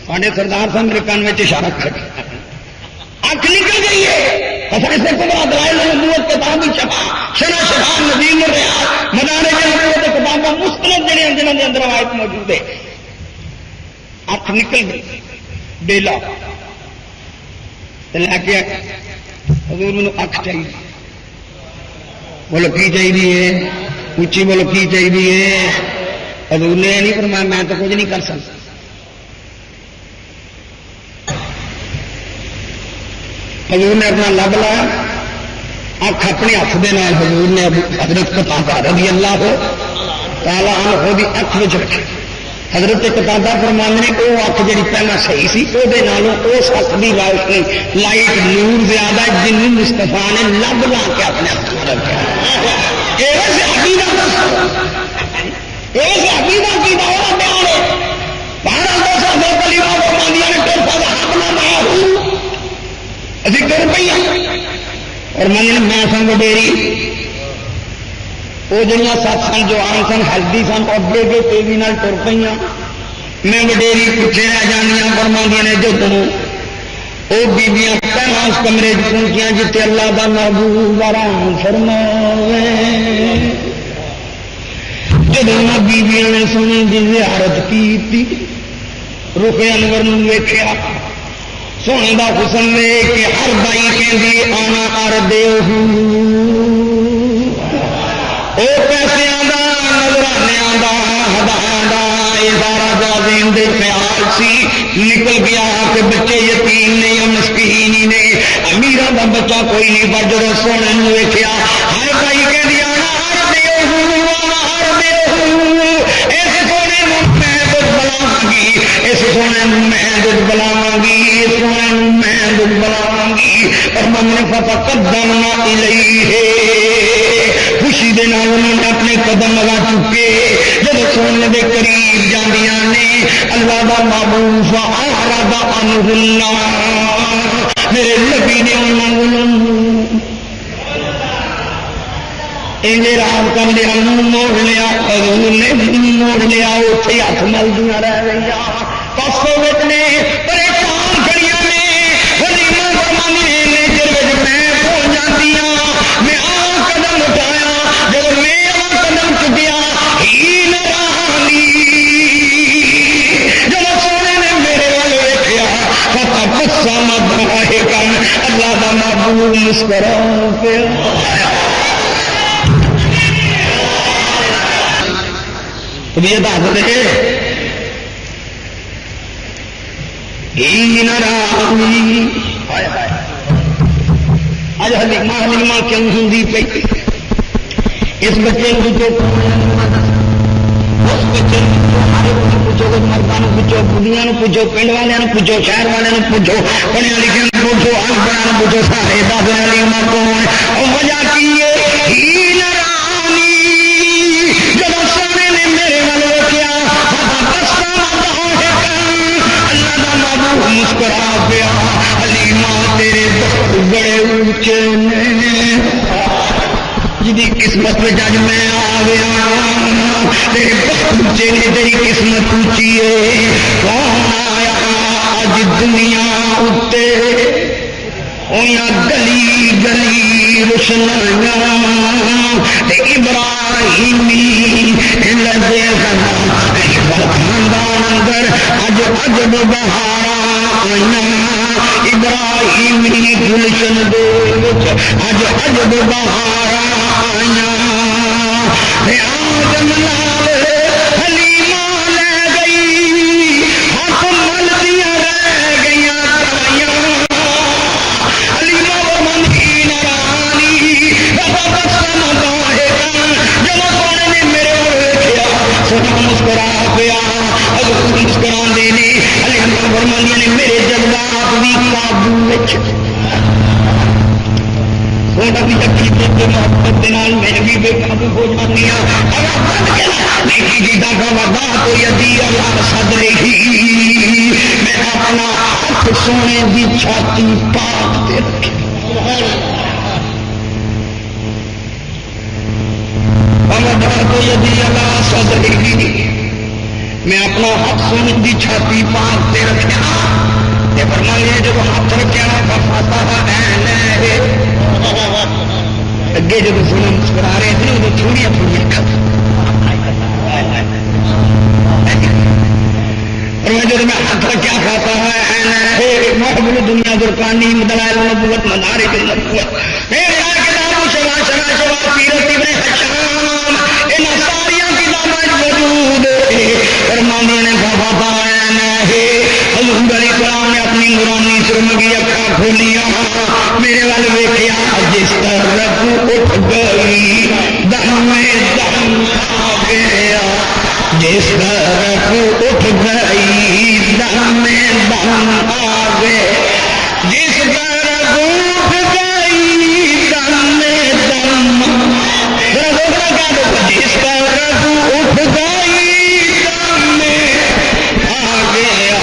ساڈے سردار صاحب میرے کان میں اشارہ کر اکھ نکل گئی ہے سے کبرا دلائل نبوت کتاب چھپا شرح شفا نظیم الریاض مدارج نبوت کتابہ مستند جڑے جنہوں کے اندر روایت موجود ہے اکھ نکل گئی ڈیلا لے کے حضور مجھے اکھ چاہیے بولو کی چاہیے اچھی بولو کی چاہیے حضور نے نہیں فرمایا میں تو کچھ نہیں کر سکتا حضور نے اپنا لب لایا اکھ اپنے ہاتھ دے نال حضور نے حضرت قتادہ رضی اللہ تعالیٰ عنہ دی اکھ وچ رکھی حضرت قتادہ فرماندے نے وہ اکھ جڑی پہلا صحیح سی وہ اس اکھ کی روشنی لائٹ نور زیادہ جن مصطفیٰ نے لب لا کے اپنے ہاتھ میں رکھا اور میں سن وڈیری وہ جہاں سات سن جو آن سن ہلدی سن اگے کے تیزی نال تر پہ میں وڈیری پیچھے رہ جانیاں فرماندیاں نے جو وہ بیبیاں پہلا اس کمرے پہنچیاں جتے اللہ کا محبوب آرام فرماوے جب بیبیاں نے سنی دی زیارت کی رخ انور ویکھیا سونے کا حسن ویکھ کے ہر بائی کہندی آنا ار دیو وہ پیسوں کا نظرانے کا ہدایت ادارہ جازیم دے خیال سی نکل گیا کہ بچے یتیم نے یا مسکین ہی نے امیراں دا بچہ کوئی نہیں پر جب سونے ویکھیا ہر بھائی کہ دیا اس سونے میں دودھ بلاواں گی اس سونے میں دودھ بلاواں گی اس سونے میں دودھ بلاواں گی اور من نے پتا قدم نہ الیہ خوشی دے نال انہوں نے اپنے قدم لگا چکے جب سونے دے قریب جاندیاں نے اللہ دا محبوب فاعرض عنہن میرے نبی نے انہوں رات کر لیا منہ موڑ لیا حضور نے موڑ لیا اتنے ہاتھ ملدیاں رہ گئی پاسوں نے پریشان کھڑیاں نے ولیمہ فرمانے نے چر میں پہنچ جاتی ہوں میں آ قدم اٹھایا جب میں آ قدم چکیا ہی نرانی جب سونے نے میرے والے ویکھیا پتا غصہ مت ہے کن اللہ دا محبوب مسکرا پیا یہ دس دے اج حلیمہ کیوں ہوں پی اس بچے کو پوچھو اس بچے ہر پوچھو مردوں پوچھو بڑھیا پوچھو پنڈ والوں پوچھو شہر والوں پوچھو پڑھیا لکھے پوچھو انپڑھا پوچھو سارے دس حلیمہ کون اور وجہ کی مسکرا پیا حلیمہ تیرے بڑے اونچے جی قسمت میں جج میں آ گیا تیرے اونچے نے تیری قسمت اونچی ہے کون آیا اج دنیا اتنے گلی گلی روشنیاں ابراہیمی لگے خاندان اندر اج اجب بہار ابراہیمی گلشن دے اج اجب بہار آدم لال حلیمہ لے گئی ہاتھ ملدیاں رہ گئی حلیمہ منی نرانی جب سونے نے میرے ویکھیا سونا مسکرا پیا مسکرا دینے حلیمہ فرماندی نے میرے جذبات بھی قابو سونا بھی اچھی محبت میں بھی بے قابو ہو جاتی ہوں میں اپنا ہاتھ سونے کی چھاتی پاک دے رکھی تو یدی اللہ صدری میں اپنا ہاتھ سونے کی چھاتی پاک دے رکھا فرمایا جب ہاتھ رکھا اگے جب سونا مسکرا رہے تھے وہ تھوڑیاں تھوڑیاں جب میں ہاتھ رکھا کھاتا ہے محبوب دنیا درکانی دلائل نبوت مدارے کے نبوت ساریا کتابیں موجود فرمانے نے بابا حضور علیہ السلام نے اپنی نورانی سرمگی اکھاں کھولیاں میرے وال ویکھیا جس طرف اٹھ گئی دم میں دم آ گیا جس طرف اٹھ گئی دم میں دم آ گیا جس طرف اٹھ گئی دم میں دم جس طرف اٹھ گئی دم میں آ گیا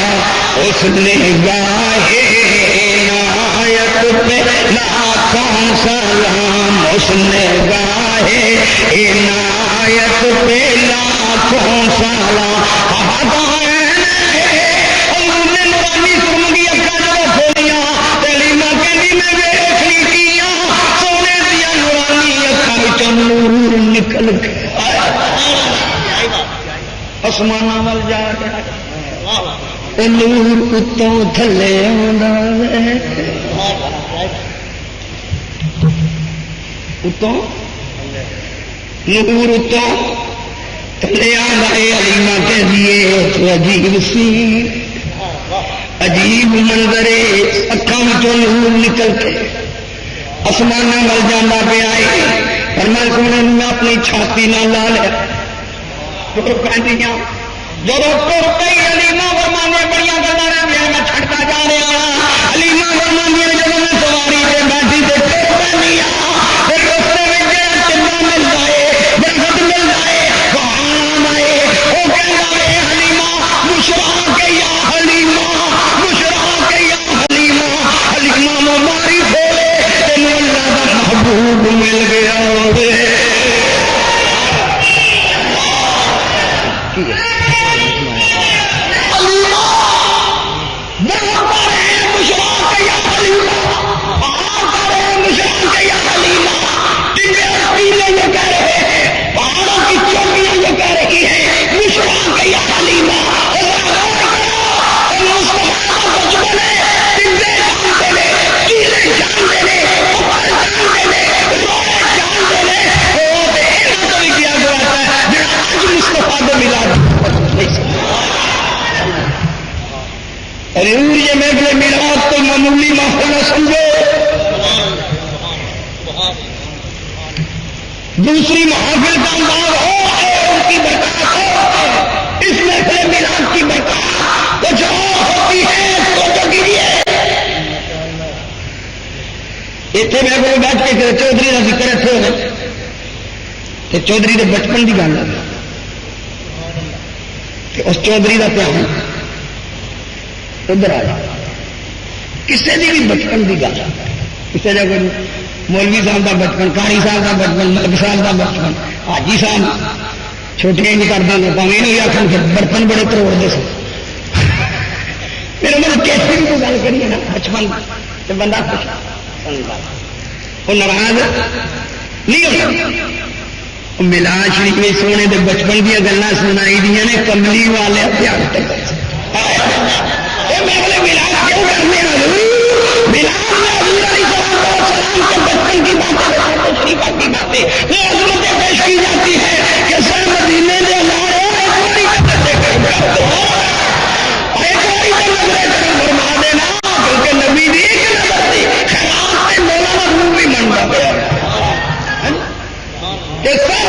اس نے گاہے عنایت پہ لاکھوں سلام اس نے گاہے عنایت پہ لاکھوں سلام نورانی سرمگی اکھاں جدوں کھولیاں حلیمہ کہندی میں ویکھ لیا سونے دیا نورانی اکھاں وچوں نور نکل کے آسماناں ول جا رہا نور اتوں تھلے اتوں نور اتوں حلیمہ کہہ دیے عجیب سی عجیب منظر اکھاں نور نکل کے آسمان ول جانا پیا ہے پر میں سونے میں اپنی چھاتی نہ لا لیا جب تر کئی حلیمہ ورمانے بڑی گلا رہی میں چھڑتا جا رہا حلیمہ ورمانے جب میں سواری سے بیٹھی تو ٹر پی پھر رستے میں جہاں چنگا ملتا ہے درخت ملتا ہے پہاڑ آئے وہ کہنا ہے حلیمہ مشرا کے یا حلیمہ مشرا کے یا حلیمہ حلیمہ مماری کھولے تین اللہ کا محبوب مل گیا ہوئے یہ محفل میلاد تو معمولی ماحول نہ سمجھو دوسری محافل کا انداز ہو ہے ان کی برکات ہو اس محفل میلاد کی برکات کچھ اور ہوتی ہے تو کیجیے اتنے محفل بیٹھ کے چودھری کا ذکر اتنے ہوئے تو چودھری کے بچپن کی گل ہے اس چودھری کا دھیان ادھر آ جائے کسی کی بھی بچپن کی گل کسی کا کوئی مولوی صاحب کا بچپن کاری صاحب کا بچپن ملک صاحب کا بچپن حاجی صاحب چھوٹیاں نہیں کرتا ہوں پاویں یہ آخر کہ برتن بڑے تروڑتے سن میرے من کیسے بھی کوئی گل کریے نا بچپن تو بندہ خوش وہ ناراض نہیں ہوتا ملاد شریف میں سونے کے بچپن دیا گلیں سنائی دیا نے کملی والے ملاد کیوں کرنے بچپن کی باتیں کی باتیں وہ عظمتیں پیش کی جاتی ہے کہ سر مدینے کے فرما دینا کیونکہ نبی دی ایک نظر تھی خیرات مولانا روح بھی منگا پیا کہ سب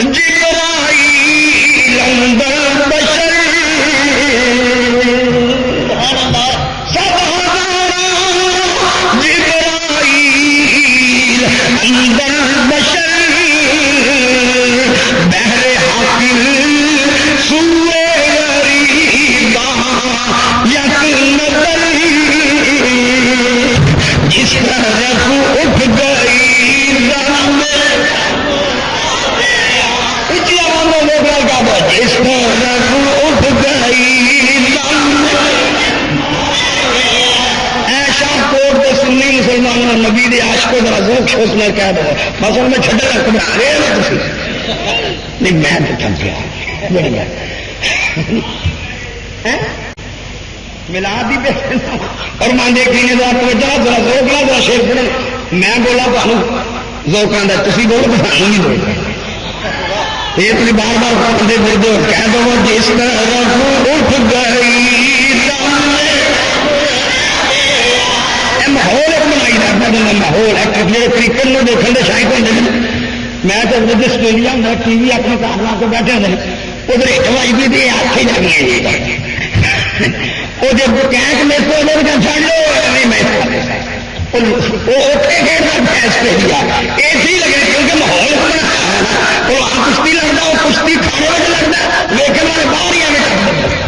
جبرائیل اندر بشر نبی دے عاشقوں ذرا ذوق شوق نہ کہہ دو بس ان میں چھڈے رکھ بنا رہے ہیں نہیں میں تو تھک گیا ملاد ہی اور مان دیکھی نے ذرا ذوق لا ذرا شیر پڑھے میں بولا تمہیں ذوق آتا تھی بولو تو سانو نہیں بولتے یہ تھی بار بار پڑھتے پھرتے ہو کہہ دو جس طرح اٹھ گئی ماحول ایک بنائی رکھتا بندہ ماحول ہے کرکٹ میں دیکھنے کے شائق ہوتے ہیں میں تو جب اسٹیڈیم میں ٹی وی اپنے کار لا کے بیٹھے ہوتے ہیں ادھر ہوائی بھی ہاتھ ہی جانی ہے وہ جب کینک میں تو ادھر کا چڑھ لو میں اسٹیڈیا اے لگے کیونکہ ماحول بنا وہ آ کشتی لگتا وہ کشتی کھانے میں لگتا لیکن والے باہر ہی آگے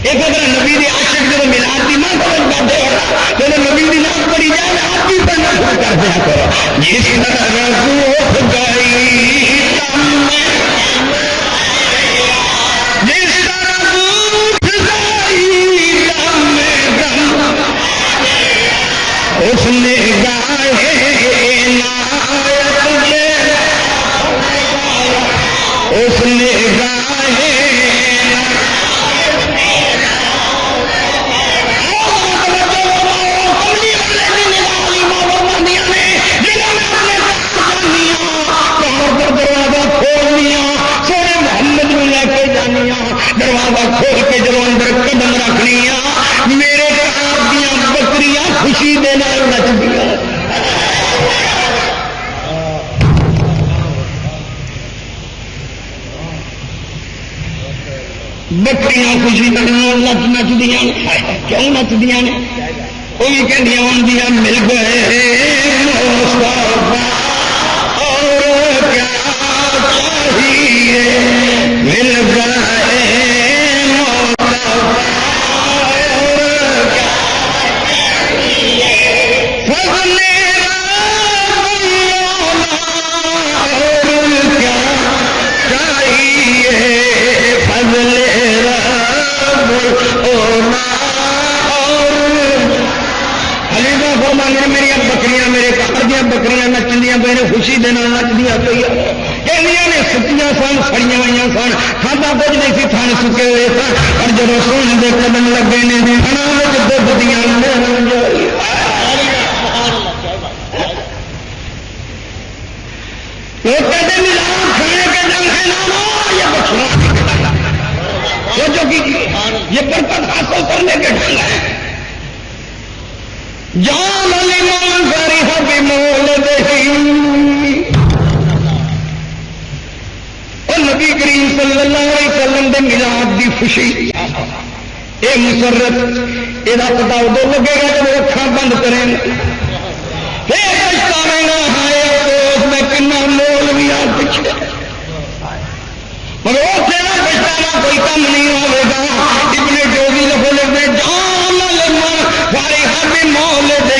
ایک اگر نبی دی عاشق جب ملاد کی ماں سمجھ بیٹھے ہو جب نبی دی نام پڑی جائے آپ بھی پڑھنا شروع کر دیا کرو جس طرح اٹھ گئی جس طرح اٹھ گئی اس نے گائے اس نے گائے بکریاں خوشی نچ نچدیاں کیوں نچدیاں نے وہ بھی کہندیاں ہوندیاں مل گئے مصطفیٰ اور کیا چاہیے مل گئے مصطفیٰ اور کیا چاہیے فضل میری بکریاں میرے گھر دیا بکریاں نچدیاں پہ خوشی دینا نچدیاں پہ نے سکیاں سن سڑیاں ہوئی سن کھانا کچھ نہیں سی تھن سکے ہوئے سن پر جب سونے کے قدم لگے نے دھد دیا یہ برکت حاصل کرنے کے ڈھنگ ہے جان المان فریح بمولدہ اور نبی کریم صلی اللہ علیہ وسلم دے میلاد دی خوشی اے مسرت یہ پتا ادو لگے گا جب اکھاں بند کریں پھر پچھتاویں گا ہائے افسوس میں کنا مول بھی آ پچھے مگر وہ تیرا پچھتاوا کوئی کم نہیں ہوئے گا ابن جوزی لکھو لکھتے جان المان فریح بمولدہ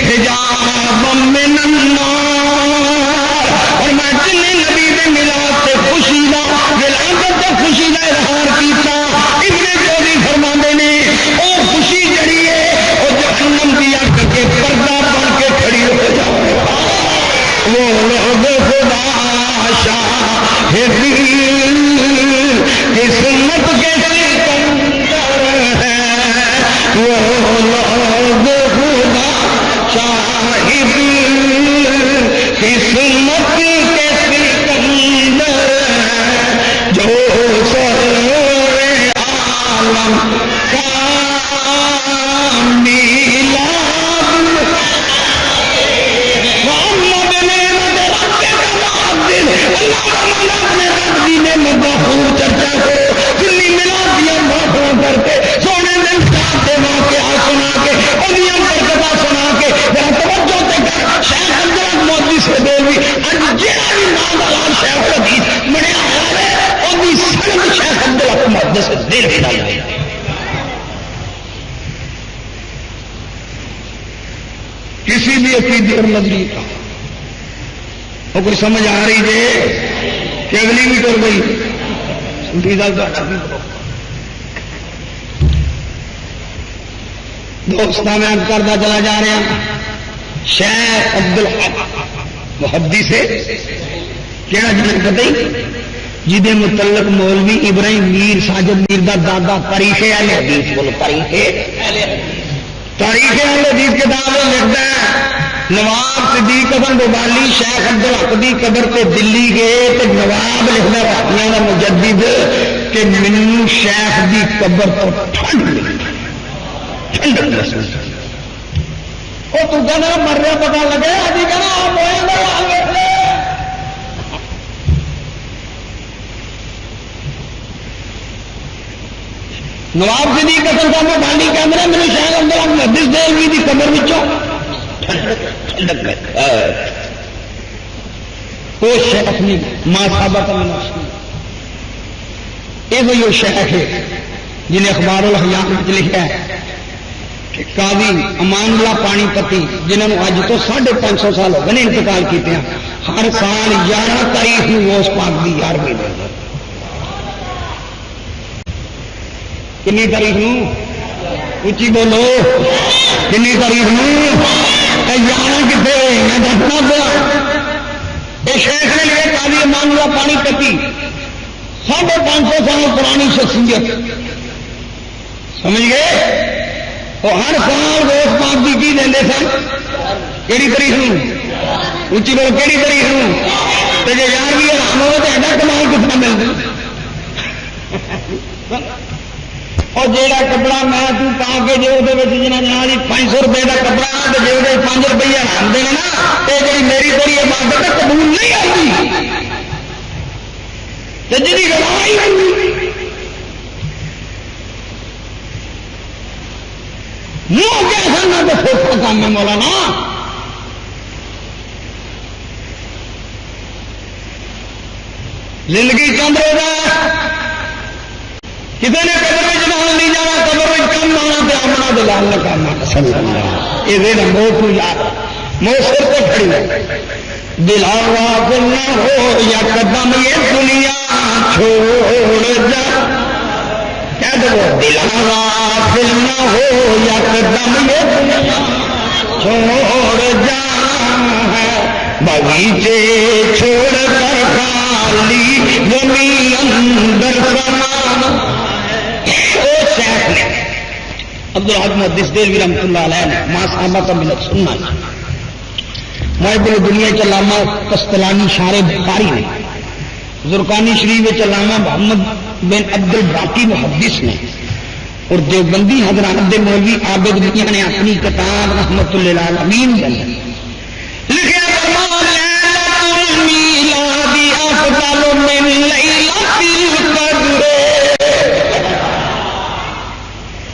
حجاب من النار اور میں جن نبی دے میلاد سے خوشی دا ولادت تے خوشی دا اظہار کیتا ابن جوزی فرماندے نے او خوشی جڑی ہے او جہنم دی اگ کے پردہ بن کے کھڑی ہو جائے وہ لوگ خدا شاہد قسمت کے سکندر ہے وہ لوگ خدا شاہد قسمت کے سکندر جو سرور عالم کا میلاد محمد نے مداخور چرچا کرو دلی ملاد دیا محفل کرتے سونے دن کے واقعہ سنا کے انہیں برکتہ سنا کے ذرا توجہ تے کر شیخ حضرت مودی سے دلوی اج جہاں بھی نام والا شیخ حدیث بنیا ہوا ہے وہ بھی سند شیخ حضرت مودی سے دلوی ڈال گئی کسی بھی عقیدے اور نظریے کا وہ کوئی سمجھ آ رہی ہے کہ اگلی بھی کر گئی دوستان میں کرتا چلا جا رہا شیخ عبدالحق محدث سے کہڑا جنہیں پتہ ہی جہدے متعلق مولوی ابراہیم میر ساجد میر دا دادا تاریخ اہل حدیث بولو تاریخ اہل حدیث کتاب لکھتا ہے نواب صدیق حسن بوالی شیخ عبدالحق دی قبر تے دلی گئے تے نواب لکھنا راکیاں دا مجدد کہ مینوں شیخ دی قبر تو ٹھنڈ ملی ٹھنڈ محسوس وہ تو کہنا مر رہا پتا لگے ابھی کہنا آپ ہوئے گا آگے نواب صدیق حسن صاحب بوالی کہندے نے مینوں شیخ عبدالحق محدث دہلوی دی قبر وچوں وہ شیخ نہیں ماں صاحبہ یہ شیخ ہے جنہیں اخبار الحیان لکھا ہے کہ قاضی امان اللہ پانی پتی جنہوں اج تو 550 سال ہو گئے انتقال کیتے ہیں ہر سال 11 تاریخ میں اس پاک کی 11ویں دن کنی تاریخ اچھی بولو کنی تاریخ جانا کتنے میں دسنا پیا یہ شیخ نے لے قاضی امان اللہ پانی پتی 550 سال پرانی شخصیت سمجھ گئے وہ ہر سال روز پاک کی کی دیں سن کہڑی تاریخ اچھی بولو کہڑی تاریخ تو جی 11ویں آرام ہو تو ایڈا کمال کتنا ملتا اور جہاں کپڑا میں پا کے جی وہ جنہیں 500 روپئے کا کپڑا تو جی وہ 5 روپیے آرام دینا نا یہ جی میری تھوڑی عبادت ہے قبول نہیں آتی جی گواہی منہ کیسا نہ دیکھو کام ہے مولانا. زندگی چند روزہ کسی نے قبر میں نال نہیں جانا, قبر میں کم آنا پہ اپنا دلال نہ کرنا. یہ موت کو یاد موت سر کو کھڑی ہے. دلاوا پھر نہ ہو یا قدم یہ دنیا چھوڑ جا. کیا دو دلاوا پھر نہ ہو یا قدم یہ دنیا چھوڑ جا. باغیچے چھوڑ کر خالی زمین اندر سامان. عبدالحق محدث دہلوی رحمۃ اللہ علیہ نے ماں صحابہ کا ملت سننا. محب دنیا علامہ قسطلانی شارح بخاری نے, زرقانی شریف علامہ محمد بن عبد الباقی محدث نے, اور دیوبندی حضرات مولوی عابد میاں نے اپنی کتاب رحمت للعالمین کے اندر لکھا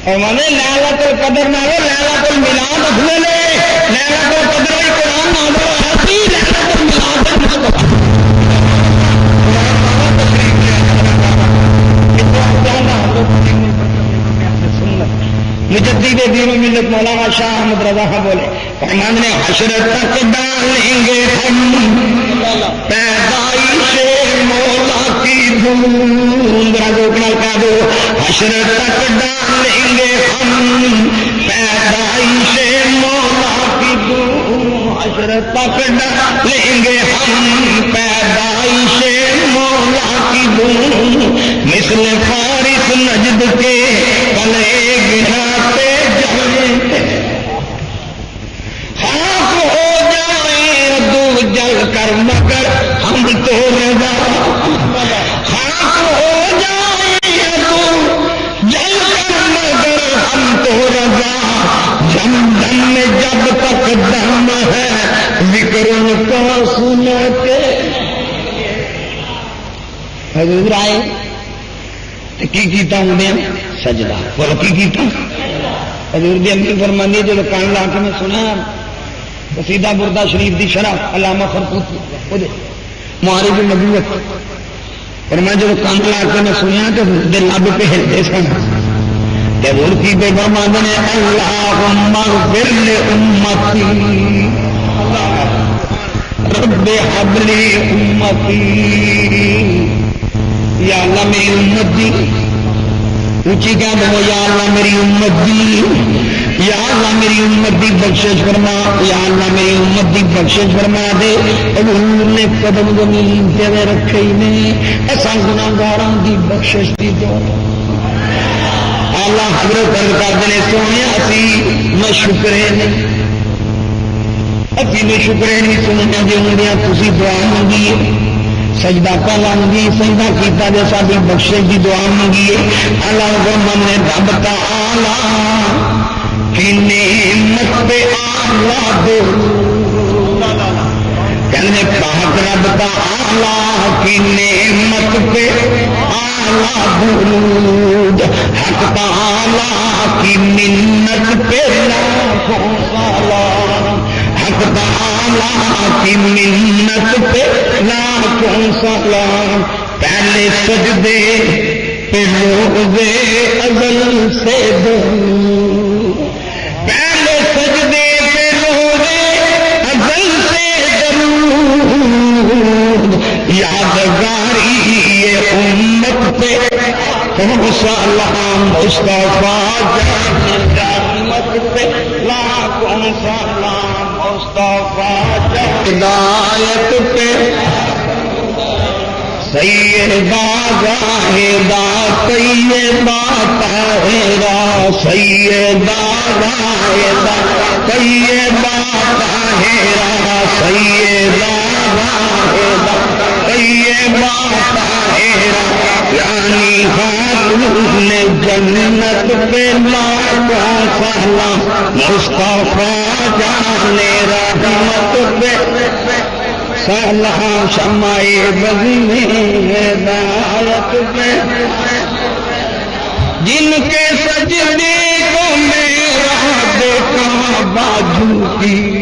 اور مانے لیلۃ القدر نہ ہو لیلۃ المیلاد افضل ہے. لیلۃ القدر کی قرآن نہ ہو ایسی لیلۃ المیلاد مجدد دین و ملت مولانا شاہ احمد رضا بولے فرمان نے حشر تک ڈالیں گے ہم پیدائش مولا کی دھوم. روکنا کہہ دو حشر تک ڈالیں گے ہم پیدائش مولا کی دھوم. حشر تک ڈالیں گے ہم پیدائش مولا کی دھوم. مثل فارس نجد کے کلے گراتے جلتے خاک ہو جائیں دو جل کر مگر ہم تو رضا. خاک ہو جائیں دو جل کر مگر ہم تو رضا. جم دم میں جب تک دم ہے ذکر ان کا سنتے. حضور آئے کی کیتا ہوں نے سجدہ بولو کی کیتا. حضور دی امی فرمانی جو کان لا کے میں سنا قصیدہ بردہ شریف دی شرح علامہ فرقوطی معارج النبوت فرمایا جو کان لا کے میں سنیا تو دل لب پہ ہلتے سن. حضور کی بیگم مانگنے اللہم اغفر لامتی رب حب لی امتی. یا اللہ میری امت دی اونچی کہہ دو یا اللہ میری امت دی. یا اللہ میری امت دی بخشش فرما. یا اللہ میری امت دی بخشش فرما دے. حضور نے قدم زمین تے رکھے ہی نہیں ایسا گناہگاراں دی بخشش دی دعا. اللہ حضرت عرض کردے نے سونے اسی میں شکرے نہیں اسی میں شکرے نہیں سننے دے ہونڈیاں تسی دعا منگی سجدہ پہلا منگی سجدہ کیتا جے ساری بخشش دی دعا منگی. اللہ من نے رب تعالی کی نعمت پہ آلہ دو کہنے پاک رب تعالی کی نعمت پہ آلہ درود. حق تعالی کی منت پہ لاکھوں سلام. حق تعالی کی منت پہ لاکھوں سلام. پہلے سجدے پہ روزے ازل سے درود. پہلے سجدے پہ روزے ازل سے درود. یادگاری یہ امت پہ سلام. مصطفیٰ جانت پہ لاکھوں سلام. مصطفیٰ ہدایت پہ سیدہ زاہدہ طیبہ طاہرہ. سیدہ زاہدہ طیبہ طاہرہ. سیدہ زاہدہ طیبہ طاہرہ. یعنی خاتون جنت پہ لاکھوں سلام. مصطفیٰ جان رحمت پہ سلام. شمع بزم ہدایت پہ جن کے سجدے کو میرا دی